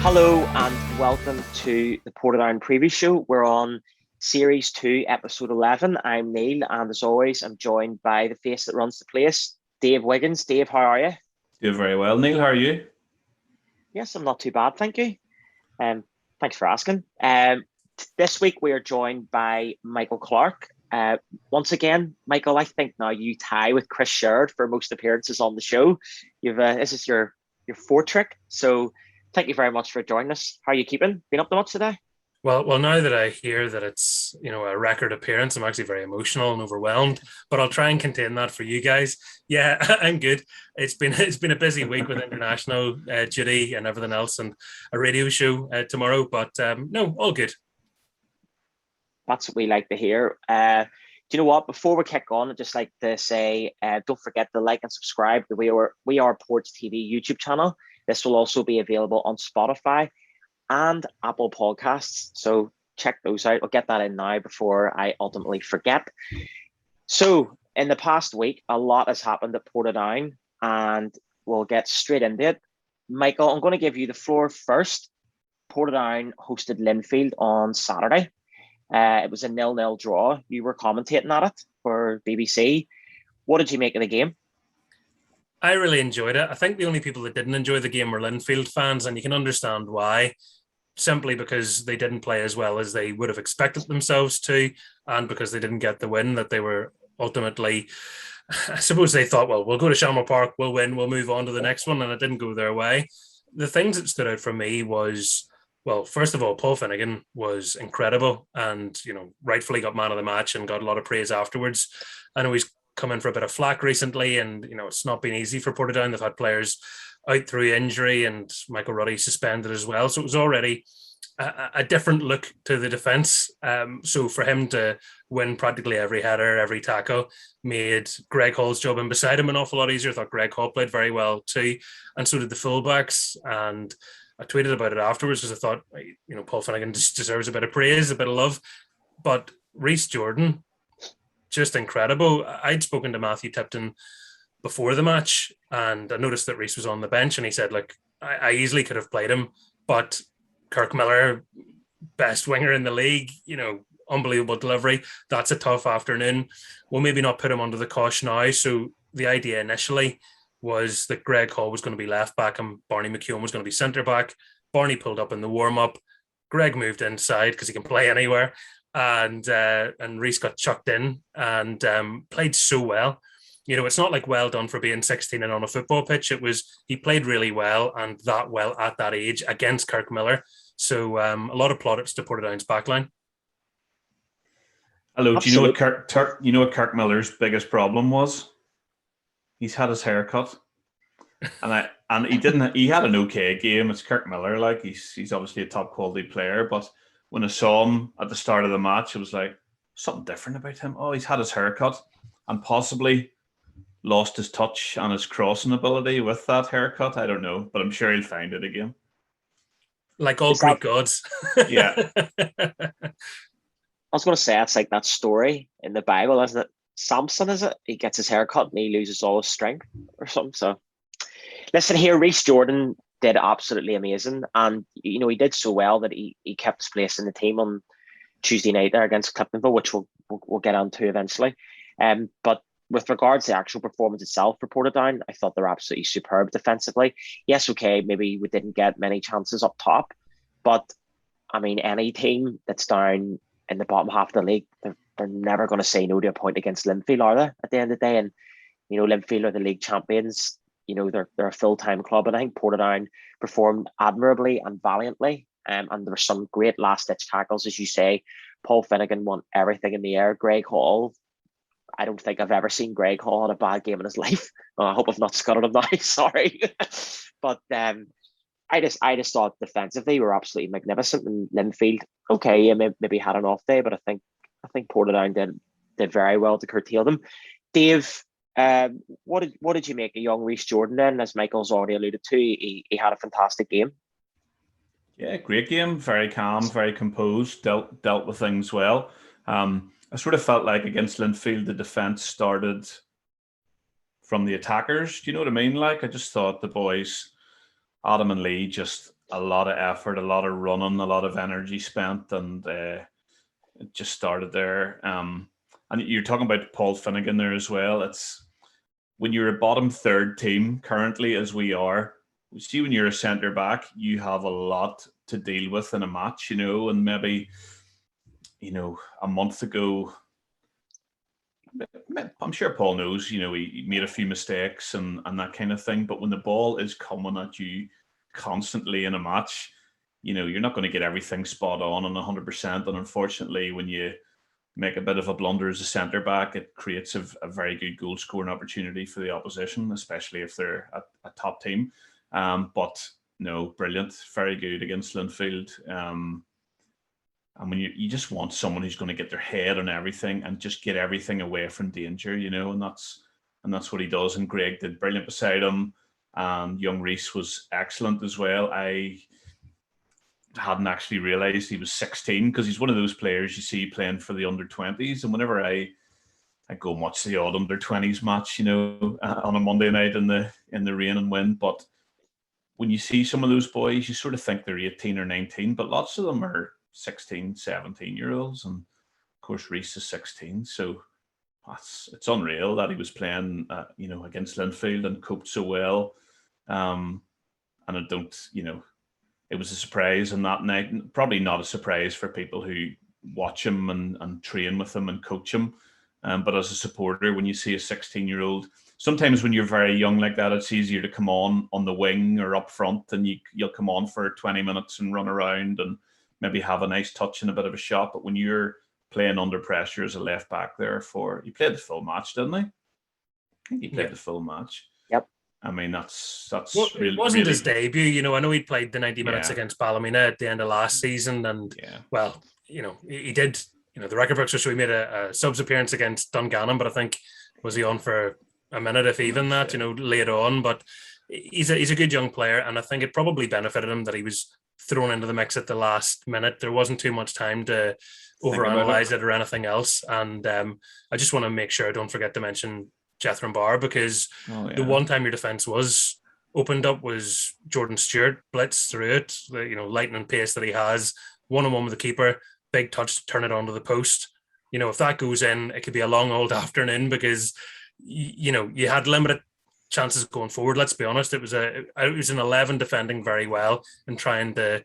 Hello and welcome to the Portadown Preview Show. We're on Series 2, Episode 11. I'm Neil, and as always, I'm joined by the face that runs the place, Dave Wiggins. Dave, how are you? Doing very well. Neil, how are you? Yes, I'm not too bad, thank you. Thanks for asking. This week we are joined by Michael Clarke. Once again, Michael, I think now you tie with Chris Sherrod for most appearances on the show. This is your fourth trick, so thank you very much for joining us. How are you keeping? Been up to much today? Well, now that I hear that it's a record appearance, I'm actually very emotional and overwhelmed. But I'll try and contain that for you guys. Yeah, I'm good. It's been a busy week with international duty and everything else, and a radio show tomorrow. But no, all good. That's what we like to hear. Do you know what? Before we kick on, I'd just like to say, don't forget to like and subscribe to We Are Ports TV YouTube channel. This will also be available on Spotify and Apple Podcasts. So check those out. I'll get that in now before I ultimately forget. So in the past week, a lot has happened at Portadown, and we'll get straight into it. Michael, I'm going to give you the floor first. Portadown hosted Linfield on Saturday. It was a 0-0 draw. You were commentating at it for BBC. What did you make of the game? I really enjoyed it. I think the only people that didn't enjoy the game were Linfield fans, and you can understand why. Simply because they didn't play as well as they would have expected themselves to, and because they didn't get the win that they were ultimately, I suppose they thought, well, we'll go to Shamrock Park, we'll win, we'll move on to the next one, and it didn't go their way. The things that stood out for me was, well, first of all, Paul Finnegan was incredible and, rightfully got man of the match and got a lot of praise afterwards. I know he's come in for a bit of flack recently, and it's not been easy for Portadown. They've had players out through injury, and Michael Ruddy suspended as well, so it was already a different look to the defence. So for him to win practically every header, every tackle, made Greg Hall's job in beside him an awful lot easier. I thought Greg Hall played very well too, and so did the fullbacks. And I tweeted about it afterwards because I thought, Paul Finnegan just deserves a bit of praise, a bit of love. But Rhys Jordan, just incredible. I'd spoken to Matthew Tipton before the match, and I noticed that Rhys was on the bench, and he said, look, I easily could have played him, but Kirk Miller, best winger in the league, unbelievable delivery. That's a tough afternoon. We'll maybe not put him under the cosh now. So the idea initially was that Greg Hall was going to be left back and Barney McKeown was going to be centre back. Barney pulled up in the warm-up. Greg moved inside because he can play anywhere. And Rhys got chucked in and played so well. It's not like well done for being 16 and on a football pitch. It was, he played really well, and that well at that age against Kirk Miller. So a lot of plaudits to Portadown's backline. Hello. Do you know what Kirk Miller's biggest problem was? He's had his hair cut. And he had an okay game. It's Kirk Miller, like he's obviously a top quality player, but when I saw him at the start of the match, it was like something different about him. Oh, he's had his haircut and possibly lost his touch and his crossing ability with that haircut. I don't know, but I'm sure he'll find it again. Like all Greek gods. Yeah. I was going to say, it's like that story in the Bible, isn't it? Samson, is it? He gets his haircut and he loses all his strength or something. So listen here, Rhys Jordan did absolutely amazing, and he did so well that he kept his place in the team on Tuesday night there against Cliftonville, which we'll get on to eventually. But with regards to the actual performance itself for Portadown, I thought they were absolutely superb defensively. Yes, okay, maybe we didn't get many chances up top, but I mean, any team that's down in the bottom half of the league, they're never going to say no to a point against Linfield, are they? At the end of the day, and Linfield are the league champions. They're a full-time club, and I think Portadown performed admirably and valiantly. And there were some great last-ditch tackles, as you say. Paul Finnegan won everything in the air. Greg Hall, I don't think I've ever seen Greg Hall in a bad game in his life. I hope I've not scuttled him now. Sorry, but I just thought defensively were absolutely magnificent. And Linfield, okay, yeah, maybe had an off day, but I think Portadown did very well to curtail them. Dave, what did you make of young Rhys Jordan then? As Michael's already alluded to, he had a fantastic game. Yeah, great game. Very calm, very composed. Dealt with things well. I sort of felt like against Linfield, the defence started from the attackers. Do you know what I mean? Like, I just thought the boys, Adam and Lee, just a lot of effort, a lot of running, a lot of energy spent, and it just started there. And you're talking about Paul Finnegan there as well. It's when you're a bottom third team currently, as we are. We see when you're a centre back, you have a lot to deal with in a match, and maybe, a month ago, I'm sure Paul knows, he made a few mistakes and that kind of thing. But when the ball is coming at you constantly in a match, you're not going to get everything spot on and 100%. And unfortunately, when you make a bit of a blunder as a centre back, it creates a very good goal scoring opportunity for the opposition, especially if they're a top team. But no, brilliant, very good against Linfield. And when you just want someone who's going to get their head on everything and just get everything away from danger, and that's what he does. And Greg did brilliant beside him, and young Reese was excellent as well. I hadn't actually realised he was 16 because he's one of those players you see playing for the under-20s. And whenever I go and watch the odd under-20s match, on a Monday night in the rain and wind, but when you see some of those boys, you sort of think they're 18 or 19, but lots of them are 16, 17-year-olds, and of course Reese is 16. So it's unreal that he was playing, against Linfield and coped so well. And I don't, it was a surprise on that night. Probably not a surprise for people who watch him and train with him and coach him. But as a supporter, when you see a 16-year-old, sometimes when you're very young like that, it's easier to come on the wing or up front, and you'll come on for 20 minutes and run around and maybe have a nice touch and a bit of a shot. But when you're playing under pressure as a left back there he played the full match, didn't he? I think he played the full match. Yep. I mean, that's really, it wasn't his debut. I know he played the 90 minutes against Ballymena at the end of last season, and he did. The record books show he made a subs appearance against Dungannon, but I think was he on for a minute, if even that, late on. But he's a good young player, and I think it probably benefited him that he was thrown into the mix at the last minute. There wasn't too much time to overanalyze it or anything else. And I just want to make sure I don't forget to mention Jethro Barr, because the one time your defence was opened up was Jordan Stewart blitz through it, lightning pace that he has, one-on-one with the keeper, big touch to turn it onto the post. If that goes in, it could be a long old afternoon, because you had limited chances going forward. Let's be honest, it was an 11 defending very well and trying to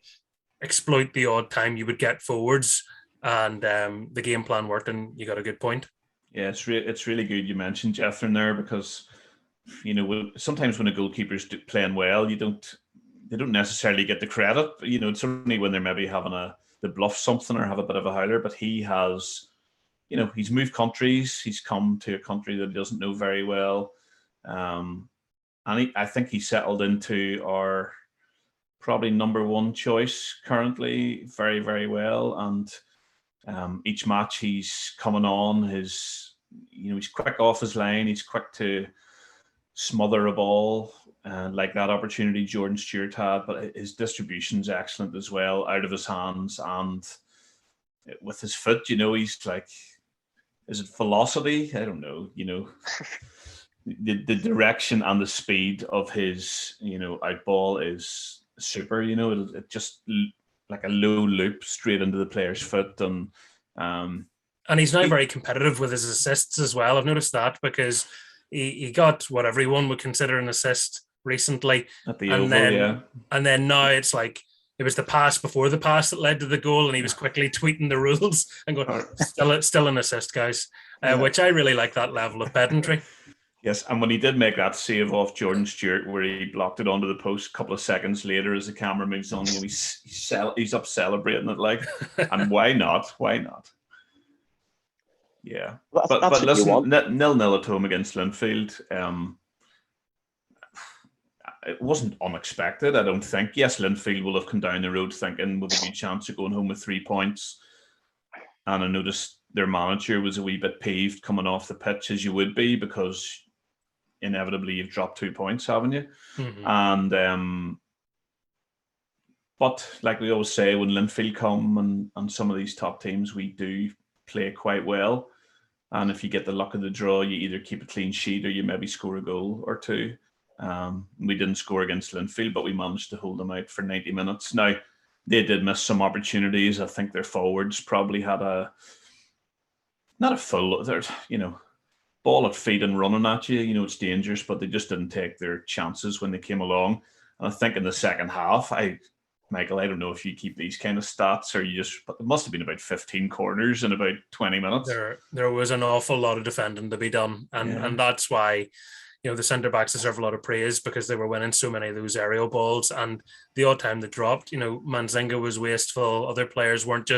exploit the odd time you would get forwards, and the game plan worked, and you got a good point. Yeah, it's really good you mentioned Jethro there, because sometimes when a goalkeeper's playing well, they don't necessarily get the credit. It's only when they're maybe having to bluff something or have a bit of a howler. But he has, he's moved countries. He's come to a country that he doesn't know very well. And I think he settled into our probably number one choice currently very, very well. And each match he's coming on, he's quick off his line. He's quick to smother a ball, like that opportunity Jordan Stewart had. But his distribution's excellent as well, out of his hands and with his foot. He's like, is it velocity? I don't know. The direction and the speed of his, out ball is super. It just like a low loop straight into the player's foot, and he's now very competitive with his assists as well. I've noticed that, because he got what everyone would consider an assist recently at the Oval, and then now it's like it was the pass before the pass that led to the goal, and he was quickly tweeting the rules and going, still an assist, guys, which I really like, that level of pedantry. Yes, and when he did make that save off Jordan Stewart, where he blocked it onto the post, a couple of seconds later, as the camera moves on, he's up celebrating it, like, and why not? Why not? Yeah, but listen, 0-0 at home against Linfield. It wasn't unexpected, I don't think. Yes, Linfield will have come down the road thinking with a good chance of going home with 3 points, and I noticed their manager was a wee bit peeved coming off the pitch, as you would be, because inevitably you've dropped 2 points, haven't you? Mm-hmm. And but like we always say, when Linfield come and some of these top teams, we do play quite well. And if you get the luck of the draw, you either keep a clean sheet or you maybe score a goal or two. We didn't score against Linfield, but we managed to hold them out for 90 minutes. Now, they did miss some opportunities. I think their forwards probably had not a full, ball at feet and running at you. It's dangerous, but they just didn't take their chances when they came along. And I think in the second half, Michael, I don't know if you keep these kind of stats or but it must have been about 15 corners in about 20 minutes. There was an awful lot of defending to be done. And that's why, the centre backs deserve a lot of praise, because they were winning so many of those aerial balls, and the odd time they dropped, Manzinga was wasteful. Other players weren't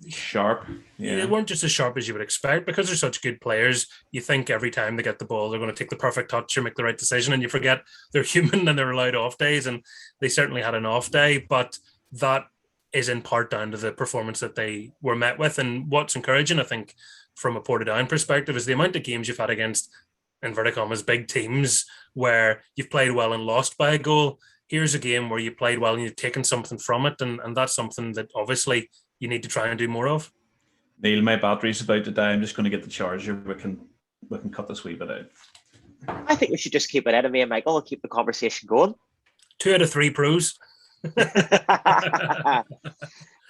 sharp. Yeah. They weren't just as sharp as you would expect, because they're such good players. You think every time they get the ball, they're going to take the perfect touch or make the right decision, and you forget they're human and they're allowed off days, and they certainly had an off day, but that is in part down to the performance that they were met with. And what's encouraging, I think, from a Portadown perspective, is the amount of games you've had against, inverted commas, big teams where you've played well and lost by a goal. Here's a game where you played well and you've taken something from it, and that's something that obviously you need to try and do more of. Neil, my battery's about to die. I'm just going to get the charger. We can cut this wee bit out. I think we should just keep it in, and me and Michael will keep the conversation going. 2 out of 3 pros.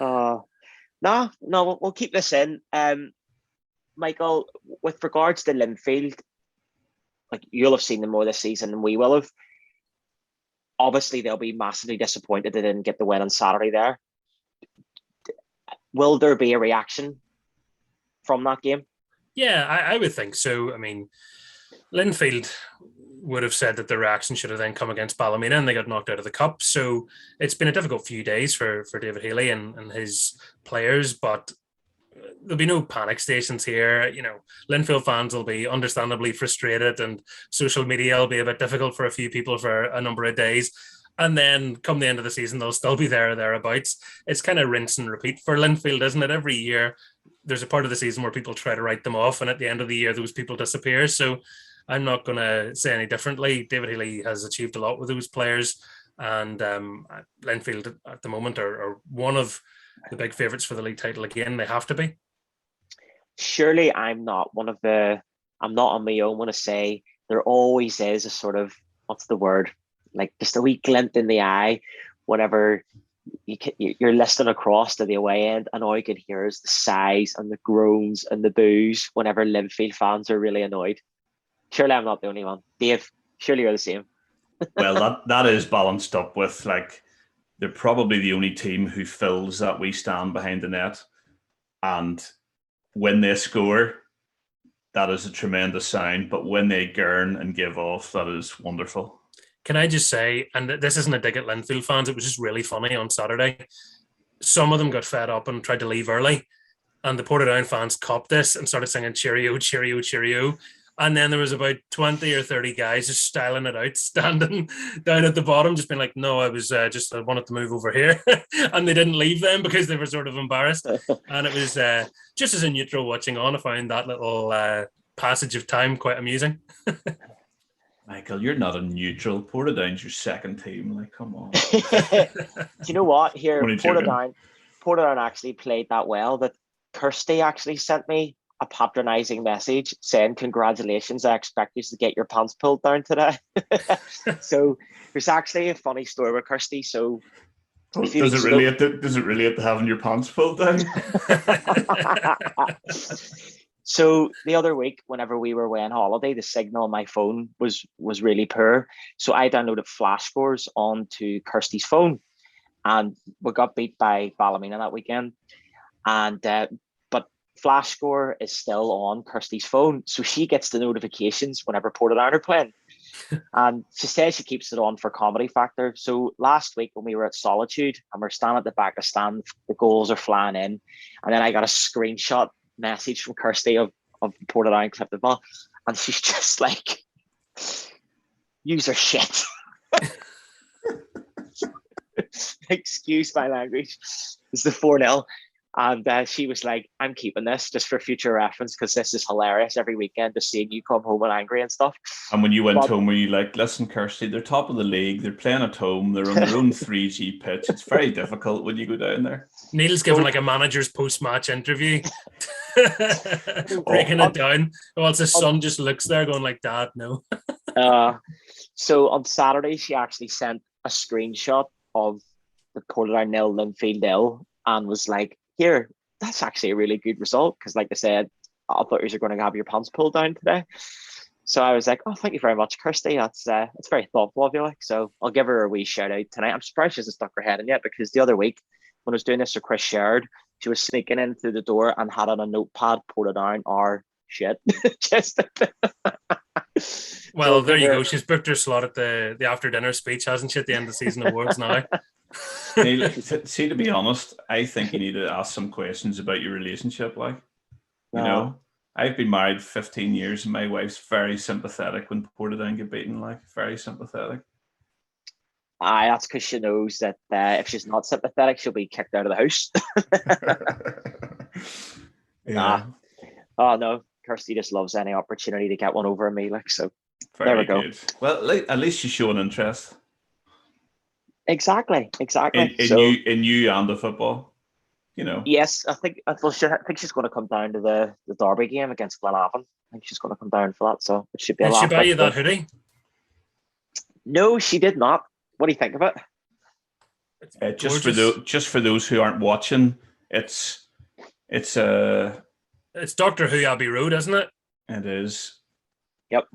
No, we'll keep this in. Michael, with regards to Linfield, like, you'll have seen them more this season than we will have. Obviously, they'll be massively disappointed they didn't get the win on Saturday there. Will there be a reaction from that game? Yeah, I would think so. I mean, Linfield would have said that the reaction should have then come against Ballymena, and they got knocked out of the cup. So it's been a difficult few days for David Healy and his players, but there'll be no panic stations here. Linfield fans will be understandably frustrated, and social media will be a bit difficult for a few people for a number of days. And then come the end of the season, they'll still be there or thereabouts. It's kind of rinse and repeat for Linfield, isn't it? Every year, there's a part of the season where people try to write them off, and at the end of the year, those people disappear. So I'm not going to say any differently. David Healy has achieved a lot with those players, and Linfield at the moment are one of the big favourites for the league title again. They have to be. Surely I'm not on my own when I say there always is a sort of, what's the word? Like just a wee glint in the eye whenever you're listening across to the away end, and all you can hear is the sighs and the groans and the boos whenever Linfield fans are really annoyed. Surely I'm not the only one. Dave, surely you're the same. Well, that is balanced up with, like, they're probably the only team who fills that wee stand behind the net, and when they score, that is a tremendous sign. But when they gurn and give off, that is wonderful. Can I just say, and this isn't a dig at Linfield fans, it was just really funny on Saturday. Some of them got fed up and tried to leave early, and the Portadown fans copped this and started singing cheerio, cheerio, cheerio. And then there was about 20 or 30 guys just styling it out, standing down at the bottom, just being like, no, I wanted to move over here. And they didn't leave them because they were sort of embarrassed. And it was just as a neutral watching on, I found that little passage of time quite amusing. Michael, you're not a neutral. Portadown's your second team. Like, come on. Do you know what? Here, Portadown actually played that well that Kirsty actually sent me a patronising message saying, congratulations, I expect you to get your pants pulled down today. So there's actually a funny story with Kirsty. So does it relate to having your pants pulled down? So the other week, whenever we were away on holiday, the signal on my phone was really poor. So I downloaded flash scores onto Kirsty's phone, and we got beat by Ballymena that weekend. And but flash score is still on Kirsty's phone, so she gets the notifications whenever Portadown are playing. And she says she keeps it on for comedy factor. So last week when we were at Solitude and we're standing at the back of the stand, the goals are flying in, and then I got a screenshot message from Kirsty of Portadown Cliftonville, and she's just like, use her shit. Excuse my language. It's the 4-0. And she was like, I'm keeping this just for future reference because this is hilarious every weekend, just seeing you come home and angry and stuff. And when you went home, were you like, listen, Kirsty, they're top of the league, they're playing at home, they're on their own 3G pitch. It's very difficult when you go down there. Neil's giving like a manager's post-match interview, breaking it down, whilst his son just looks there going like, Dad, no. So on Saturday, she actually sent a screenshot of the Portadown 0, Linfield 0, and was like, "Here, that's actually a really good result." Because, like I said, I thought you were going to have your pants pulled down today. So I was like, "Oh, thank you very much, Kirsty. That's very thoughtful of you." Like, so I'll give her a wee shout out tonight. I'm surprised she hasn't stuck her head in yet, because the other week when I was doing this for Chris Sherrod, she was sneaking in through the door and had on a notepad Portadown our shit. Just Well, So there you her- go. She's booked her slot at the after dinner speech, hasn't she, at the end of the season awards now? Neil, see, to be honest, I think you need to ask some questions about your relationship. Like, you know, I've been married 15 years and my wife's very sympathetic when Portadown get beaten, like, very sympathetic. Aye, that's because she knows that if she's not sympathetic, she'll be kicked out of the house. Yeah. Oh no, Kirsty just loves any opportunity to get one over on me. Like, so Very there we go. good. Well, at least she's showing interest Exactly. in you and the football. You know. Yes, I think she's going to come down to the Derby game against Glenavon. I think she's going to come down for that, so it should be a Did lot. she buy you that hoodie? No, she did not. What do you think of it? Just for those who aren't watching, it's Doctor Who Abbey Road, isn't it? It is. Yep.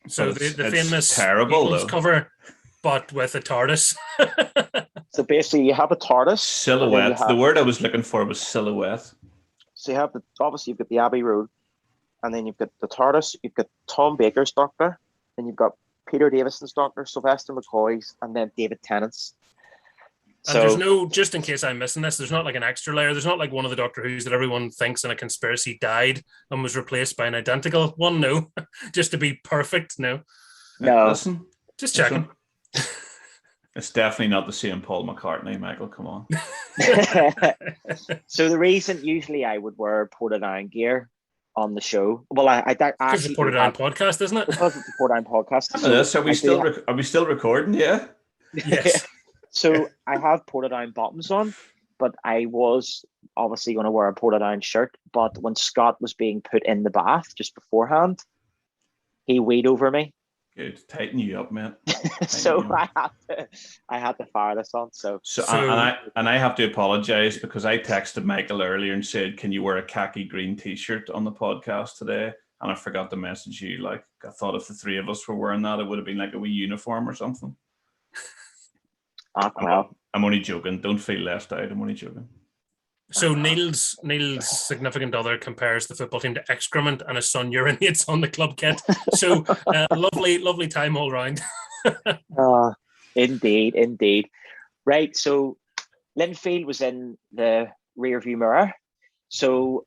So But the it's famous terrible Eagles though. cover, but with a TARDIS. So basically, you have a TARDIS Silhouette. The word I was looking for was silhouette. So you have obviously you've got the Abbey Road, and then you've got the TARDIS. You've got Tom Baker's Doctor, then you've got Peter Davison's Doctor, Sylvester McCoy's, and then David Tennant's. And there's no, just in case I'm missing this, there's not like an extra layer. There's not like one of the Doctor Who's that everyone thinks in a conspiracy died and was replaced by an identical one. No, just to be perfect. No. Listen, just checking. It's definitely not the same Paul McCartney, Michael. Come on. So the reason usually I would wear Portadown gear on the show. Well, I actually it's a Portadown podcast, isn't it? Because it's a Portadown podcast. So are we still recording? Yeah. Yes. So I have Portadown bottoms on, but I was obviously going to wear a Portadown shirt. But when Scott was being put in the bath just beforehand, he weighed over me. Good, tighten you up, man. So I had to fire this on. And I have to apologize because I texted Michael earlier and said, "Can you wear a khaki green T-shirt on the podcast today?" And I forgot to message you. Like, I thought if the three of us were wearing that, it would have been like a wee uniform or something. I'm only joking. Don't feel left out. I'm only joking. So Neil's significant other compares the football team to excrement, and his son urinates on the club kit. So lovely time all round. Indeed. Right. So Linfield was in the rearview mirror. So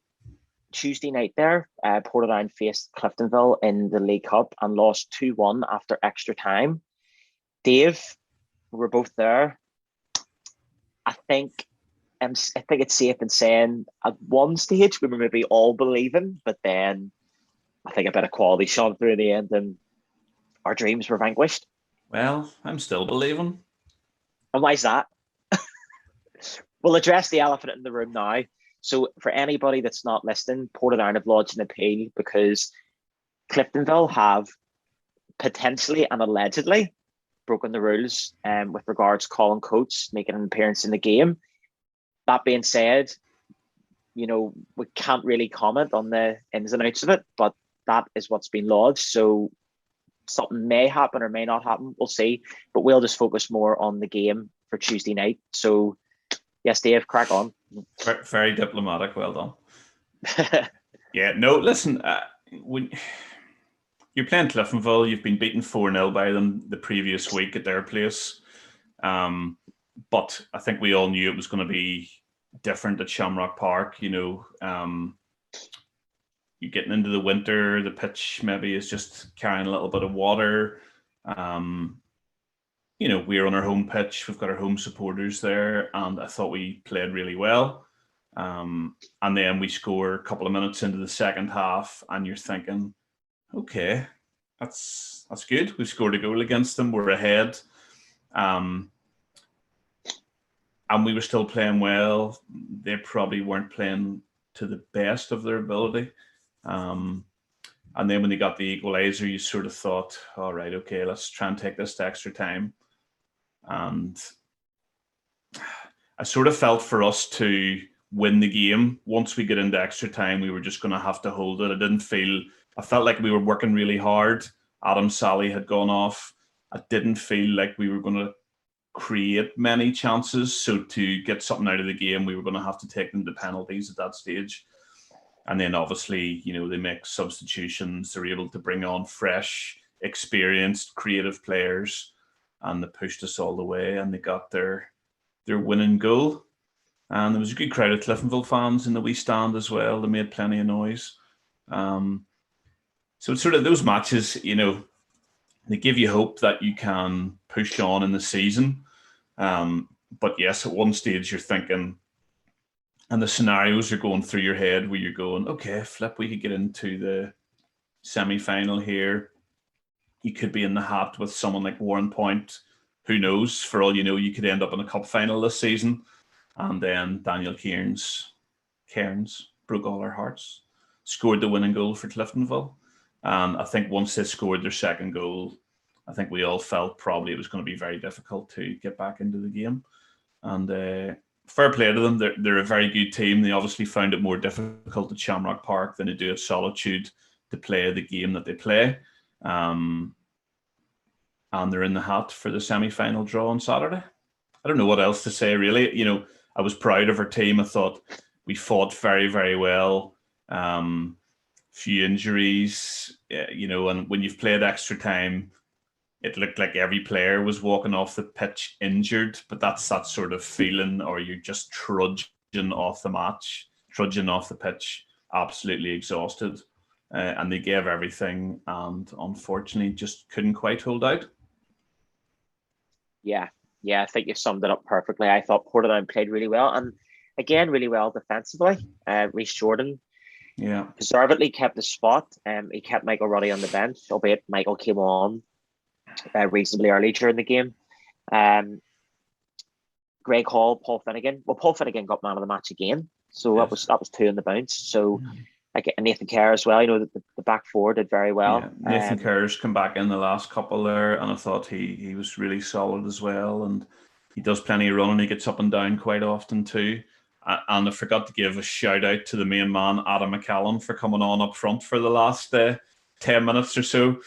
Tuesday night there, Portadown faced Cliftonville in the League Cup and lost 2-1 after extra time. Dave, we were both there. I think it's safe in saying at one stage we were maybe all believing, but then I think a bit of quality shone through in the end and our dreams were vanquished. Well, I'm still believing. And why is that? We'll address the elephant in the room now. So for anybody that's not listening, Portadown have lodged an appeal because Cliftonville have potentially and allegedly broken the rules with regards to Colin Coates making an appearance in the game. That being said, we can't really comment on the ins and outs of it, but that is what's been lodged. So something may happen or may not happen. We'll see. But we'll just focus more on the game for Tuesday night. So, yes, Dave, crack on. Very diplomatic. Well done. Yeah, no, listen, when you're playing Cliftonville, you've been beaten 4-0 by them the previous week at their place. But I think we all knew it was going to be different at Shamrock Park. You're getting into the winter, the pitch maybe is just carrying a little bit of water. We're on our home pitch. We've got our home supporters there, and I thought we played really well. And then we score a couple of minutes into the second half, and you're thinking, okay, that's good. We scored a goal against them. We're ahead. And we were still playing well. They probably weren't playing to the best of their ability. And then when they got the equaliser, you sort of thought, all right, okay, let's try and take this to extra time. And I sort of felt for us to win the game, once we get into extra time, we were just going to have to hold it. I felt like we were working really hard. Adam Sally had gone off. I didn't feel like we were going to create many chances. So to get something out of the game, we were going to have to take them to penalties at that stage. And then obviously, they make substitutions. They're able to bring on fresh, experienced, creative players, and they pushed us all the way, and they got their winning goal. And there was a good crowd of Cliftonville fans in the wee stand as well. They made plenty of noise. So it's sort of those matches, they give you hope that you can push on in the season. But yes, at one stage you're thinking, and the scenarios are going through your head where you're going, okay, we could get into the semi-final here. You could be in the hat with someone like Warren Point. Who knows? For all you know, you could end up in a cup final this season. And then Daniel Cairns broke all our hearts, scored the winning goal for Cliftonville. And I think once they scored their second goal, I think we all felt probably it was going to be very difficult to get back into the game. And fair play to them. They're a very good team. They obviously found it more difficult at Shamrock Park than they do at Solitude to play the game that they play. And they're in the hat for the semi-final draw on Saturday. I don't know what else to say, really. I was proud of our team. I thought we fought very, very well. Few injuries, and when you've played extra time, it looked like every player was walking off the pitch injured, but that's that sort of feeling, or you're just trudging off the pitch, absolutely exhausted. And they gave everything, and unfortunately just couldn't quite hold out. Yeah, I think you summed it up perfectly. I thought Portadown played really well, and again, really well defensively. Rhys Jordan, deservedly kept the spot. He kept Michael Ruddy on the bench, albeit Michael came on reasonably early during the game. Greg Hall, Paul Finnegan. Well, Paul Finnegan got man of the match again, so yes. that was 2 in the bounce. So, Nathan Kerr as well. The back four did very well. Yeah. Nathan Kerr's come back in the last couple there, and I thought he was really solid as well. And he does plenty of running. He gets up and down quite often too. And I forgot to give a shout out to the main man, Adam McCallum, for coming on up front for the last 10 minutes or so.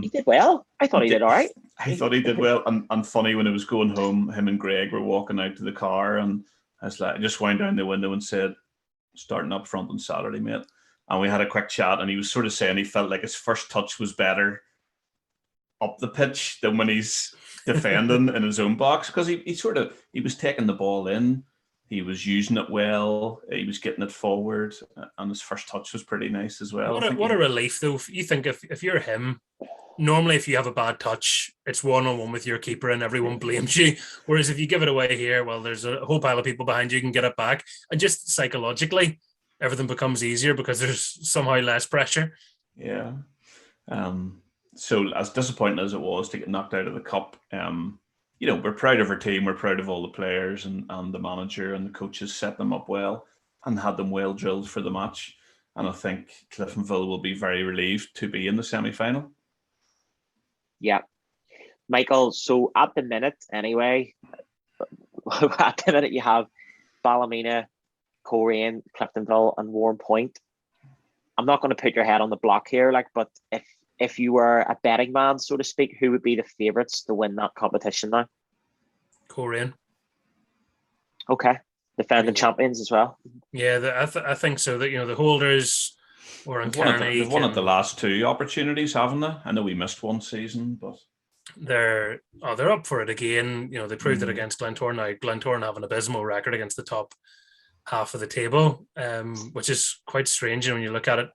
He did well. I thought he did all right. I thought he did well. And funny, when I was going home, him and Greg were walking out to the car, and I just wound down the window and said, starting up front on Saturday, mate. And we had a quick chat, and he was sort of saying he felt like his first touch was better up the pitch than when he's defending in his own box, because he was taking the ball in. He was using it well. He was getting it forward, and his first touch was pretty nice as well. What a relief, though. You think if you're him, normally if you have a bad touch, it's one-on-one with your keeper and everyone blames you. Whereas if you give it away here, well, there's a whole pile of people behind you can get it back. And just psychologically, everything becomes easier because there's somehow less pressure. Yeah. So as disappointing as it was to get knocked out of the cup, we're proud of our team. We're proud of all the players, and the manager and the coaches set them up well and had them well drilled for the match. And I think Cliftonville will be very relieved to be in the semi-final. Yeah. Michael, so at the minute anyway, you have Ballymena, Coleraine, Cliftonville and Warren Point. I'm not going to put your head on the block here, but if you were a betting man, so to speak, who would be the favourites to win that competition now? Coleraine. Okay. Defending champions as well. Yeah, I think so. That the holders were in Carney. They've won at the last 2 opportunities, haven't they? I know we missed one season, but they're up for it again. They proved it against Glentoran. Now Glentoran have an abysmal record against the top half of the table, which is quite strange when you look at it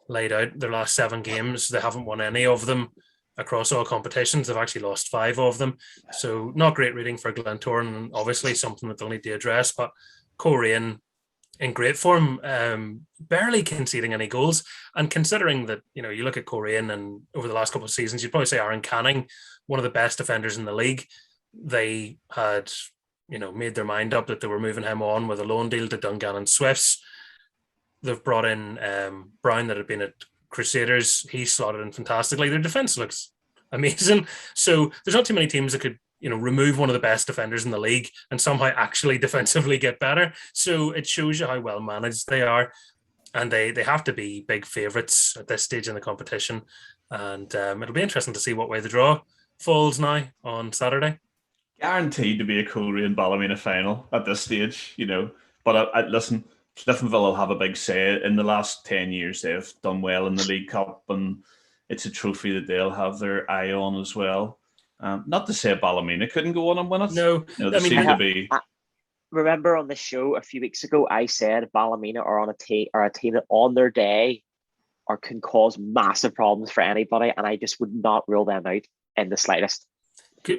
laid out. Their last 7 games, they haven't won any of them across all competitions. They've actually lost 5 of them. So not great reading for Glentoran, and obviously something that they'll need to address. But Coleraine in great form, barely conceding any goals. And considering that, you look at Coleraine, and over the last couple of seasons, you'd probably say Aaron Canning, one of the best defenders in the league. They had, made their mind up that they were moving him on with a loan deal to Dungannon Swifts. They've brought in Brown, that had been at Crusaders, he slotted in fantastically. Their defense looks amazing. So there's not too many teams that could, remove one of the best defenders in the league and somehow actually defensively get better. So it shows you how well managed they are. And they have to be big favourites at this stage in the competition. And it'll be interesting to see what way the draw falls now on Saturday. Guaranteed to be a Coleraine Ballymena final at this stage, But listen, Cliftonville will have a big say. In the last 10 years, they've done well in the League Cup, and it's a trophy that they'll have their eye on as well. Not to say Ballymena couldn't go on and win it. No, they seem to be. Remember on the show a few weeks ago, I said Ballymena are on a team that on their day can cause massive problems for anybody, and I just would not rule them out in the slightest.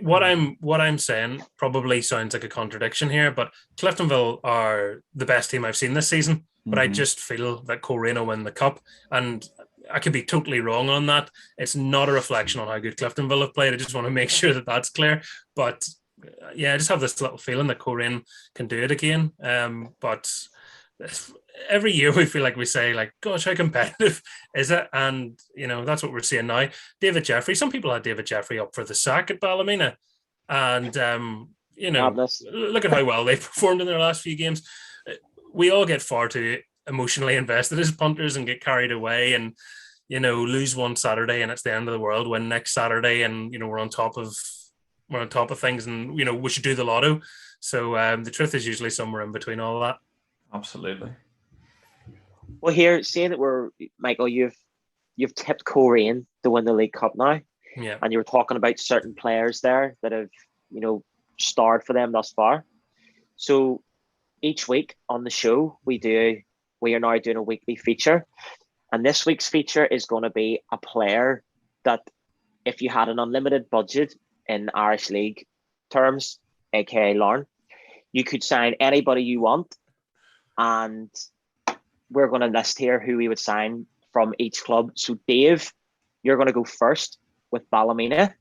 What I'm saying probably sounds like a contradiction here, but Cliftonville are the best team I've seen this season. But I just feel that Coleraine will win the cup, and I could be totally wrong on that. It's not a reflection on how good Cliftonville have played. I just want to make sure that that's clear. But yeah, I just have this little feeling that Coleraine can do it again. But every year we feel like we say, like, gosh, how competitive is it? And, that's what we're seeing now. David Jeffrey, some people had David Jeffrey up for the sack at Ballymena. And, look at how well they performed in their last few games. We all get far too emotionally invested as punters and get carried away and, lose one Saturday and it's the end of the world, win next Saturday and, we're on top of things and, we should do the lotto. So the truth is usually somewhere in between all that. Absolutely. Well, here, saying that Michael, you've tipped Coleraine to win the League Cup now. Yeah. And you were talking about certain players there that have, starred for them thus far. So each week on the show, we are now doing a weekly feature. And this week's feature is going to be a player that if you had an unlimited budget in Irish League terms, aka Larne, you could sign anybody you want. And we're going to list here who we would sign from each club. So Dave, you're going to go first with Ballymena.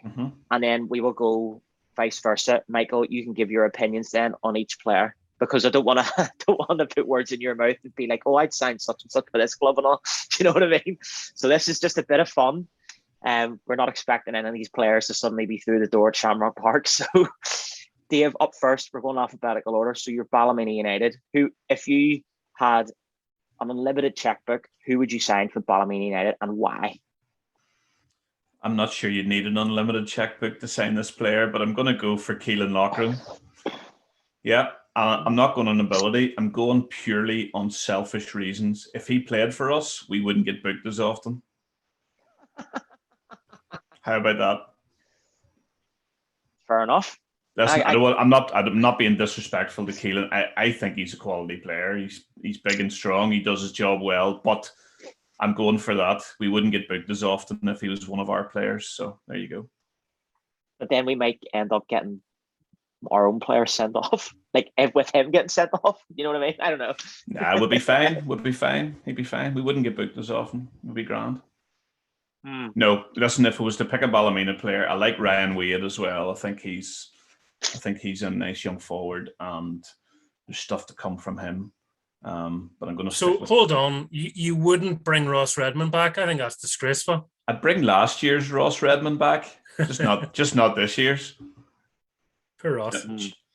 Mm-hmm. And then we will go vice versa. Michael, you can give your opinions then on each player, because I don't want to put words in your mouth and be like, oh, I'd sign such and such for this club and all. Do you know what I mean? So this is just a bit of fun. We're not expecting any of these players to suddenly be through the door at Shamrock Park. So Dave, up first, we're going alphabetical order. So you're Ballymena United. Who, if you had an unlimited checkbook, who would you sign for Ballymena United and why? I'm not sure you'd need an unlimited checkbook to sign this player, but I'm going to go for Keelan Loughrane. Yeah, I'm not going on ability. I'm going purely on selfish reasons. If he played for us, we wouldn't get booked as often. How about that? Fair enough. Listen, I'm not being disrespectful to Keelan. I think he's a quality player. He's big and strong. He does his job well, but I'm going for that. We wouldn't get booked as often if he was one of our players. So there you go. But then we might end up getting our own players sent off, like with him getting sent off. You know what I mean? I don't know. Nah, we'll be fine. We'll be fine. He'd be fine. We wouldn't get booked as often. We'd be grand. No, listen. If it was to pick a Ballymena player, I like Ryan Wade as well. I think he's a nice young forward, and there's stuff to come from him. But I'm going to. So hold on, you wouldn't bring Ross Redmond back? I think that's disgraceful. I'd bring last year's Ross Redmond back, just not this year's. Poor Ross.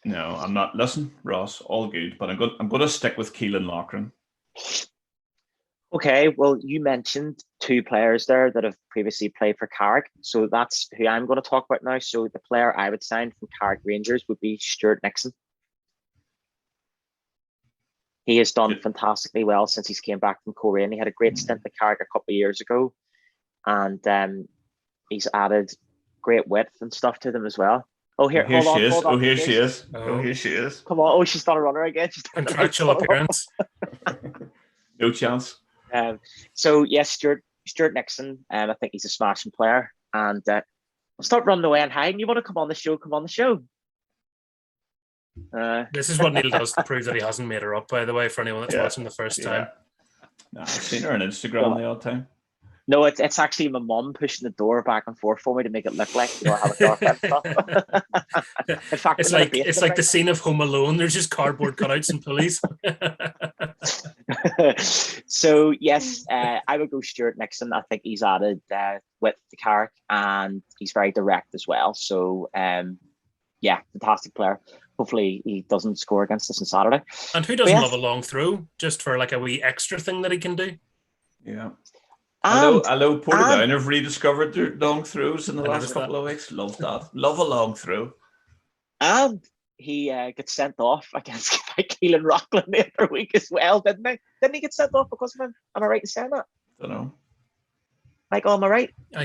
No, I'm not. Listen, Ross, all good, but I'm going to stick with Keelan Loughrane. Okay, well, you mentioned two players there that have previously played for Carrick, so that's who I'm going to talk about now. So the player I would sign from Carrick Rangers would be Steward Nixon. He has done fantastically well since he's came back from Coleraine. He had a great stint at Carrick a couple of years ago, and he's added great width and stuff to them as well. Oh, here she is. Here she is. Come on. Oh, she's not a runner again. She's contractual appearance. No chance. So yes, Steward Nixon. I think he's a smashing player, and I'll start running away and hiding. You want to come on the show? Come on the show. This is what Neil does to prove that he hasn't made her up. By the way, for anyone that's watching the first time. No, I've seen her on Instagram the odd time. No, it's actually my mum pushing the door back and forth for me to make it look like I have a girlfriend stuff. In fact, it's like the scene of Home Alone. There's just cardboard cutouts and pulleys. So yes, I would go Steward Nixon. I think he's added width to Carrick, and he's very direct as well. So yeah, fantastic player. Hopefully he doesn't score against us on Saturday. And who doesn't love a long throw just for like a wee extra thing that he can do? Yeah. Hello, Portadown have rediscovered their long throws in the last couple of weeks. Love that. Love a long throw. And he gets sent off against Keelan Rockland the other week as well, didn't he? Didn't he get sent off because of him? Am I right in saying that? I don't know. Michael, am I right? I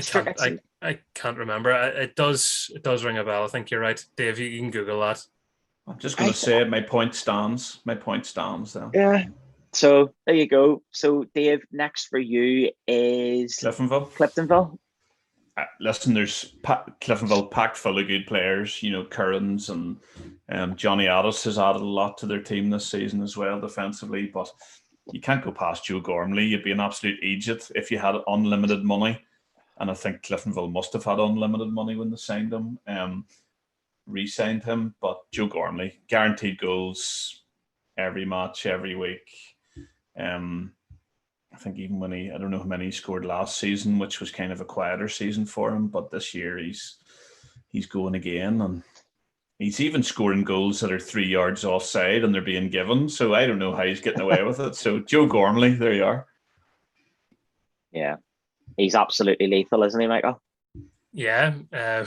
can't remember. It does ring a bell. I think you're right. Dave, you can Google that. I'm just going to say my point stands. My point stands then. Yeah. So there you go. So Dave, next for you is Cliftonville. Listen, there's Cliftonville packed full of good players. You know, Currans and Johnny Addis has added a lot to their team this season as well defensively. But you can't go past Joe Gormley. You'd be an absolute idiot if you had unlimited money. And I think Cliftonville must have had unlimited money when they signed him, re-signed him. But Joe Gormley, guaranteed goals every match, every week. I think even when I don't know how many he scored last season, which was kind of a quieter season for him, but this year he's going again, and he's even scoring goals that are 3 yards offside and they're being given. So I don't know how he's getting away with it. So Joe Gormley, there you are. Yeah, he's absolutely lethal, isn't he, Michael? Yeah, I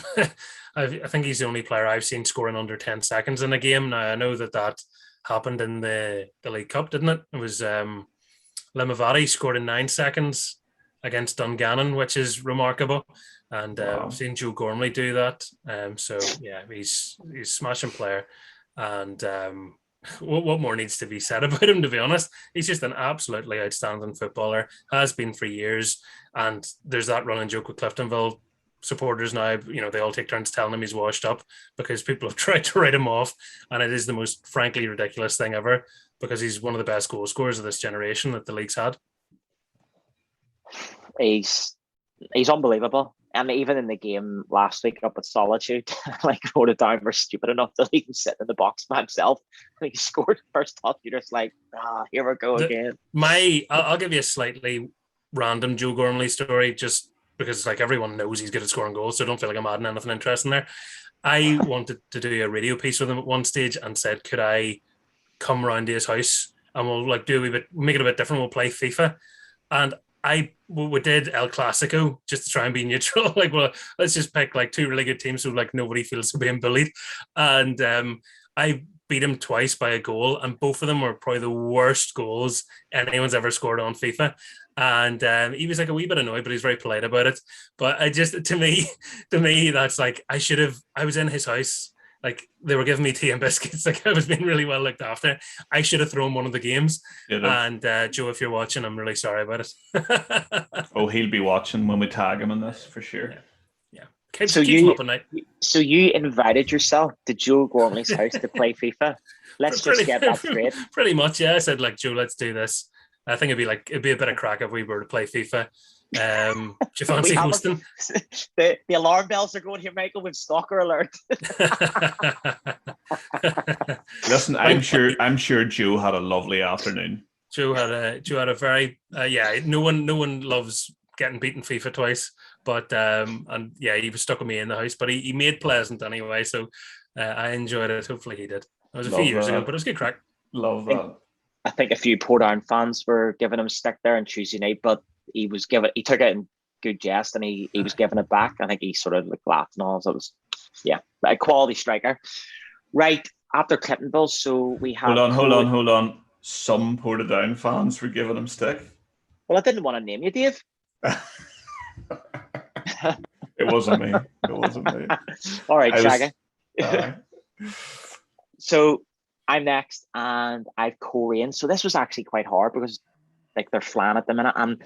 think he's the only player I've seen scoring under 10 seconds in a game. Now I know that happened in the League Cup, didn't it? It was Limavady scored in 9 seconds against Dungannon, which is remarkable. And Wow. I've seen Joe Gormley do that. So yeah, he's a smashing player. And what more needs to be said about him, to be honest? He's just an absolutely outstanding footballer, has been for years. And there's that running joke with Cliftonville supporters now, they all take turns telling him he's washed up because people have tried to write him off, and it is the most frankly ridiculous thing ever because he's one of the best goal scorers of this generation that the league's had. He's unbelievable. And even in the game last week up at Solitude, like wrote it down, we're stupid enough to leave him sitting in the box by himself. And he scored first touch. You're just like, here we go again. I'll give you a slightly random Joe Gormley story just because like everyone knows he's good at scoring goals, so I don't feel like I'm adding anything interesting there. I wanted to do a radio piece with him at one stage and said, could I come round to his house and we'll like do a wee bit, make it a bit different, we'll play FIFA. And we did El Clasico just to try and be neutral. Like, well, let's just pick like two really good teams so like nobody feels being bullied. And I beat him twice by a goal, and both of them were probably the worst goals anyone's ever scored on FIFA. And he was like a wee bit annoyed, but he's very polite about it. But to me, that's like I was in his house. Like they were giving me tea and biscuits. Like I was being really well looked after. I should have thrown one of the games. And Joe, if you're watching, I'm really sorry about it. Oh, he'll be watching when we tag him in this for sure. Yeah. Keeps him up at night. So you invited yourself to Joe Gormley's house to play FIFA. Let's just get that straight. Pretty much, yeah. I said like, Joe, let's do this. I think it'd be a bit of crack if we were to play FIFA. Do you fancy hosting? The alarm bells are going here, Michael, with stalker alert. Listen, I'm sure Joe had a lovely afternoon. Joe had a very no one loves getting beaten FIFA twice, but and yeah, he was stuck with me in the house, but he made pleasant anyway, so I enjoyed it. Hopefully he did. It was a few years ago, but it was good crack. Love that. I think a few Portadown fans were giving him stick there on Tuesday night, but he took it in good jest and he was giving it back. I think he sort of like laughed and all. So it was, a quality striker. Right, after Cliftonville, so we have... Hold on. Some Portadown fans were giving him stick. Well, I didn't want to name you, Dave. It wasn't me. All right, Shaggy. So I'm next, and I've Korean. So this was actually quite hard because like they're flying at the minute, and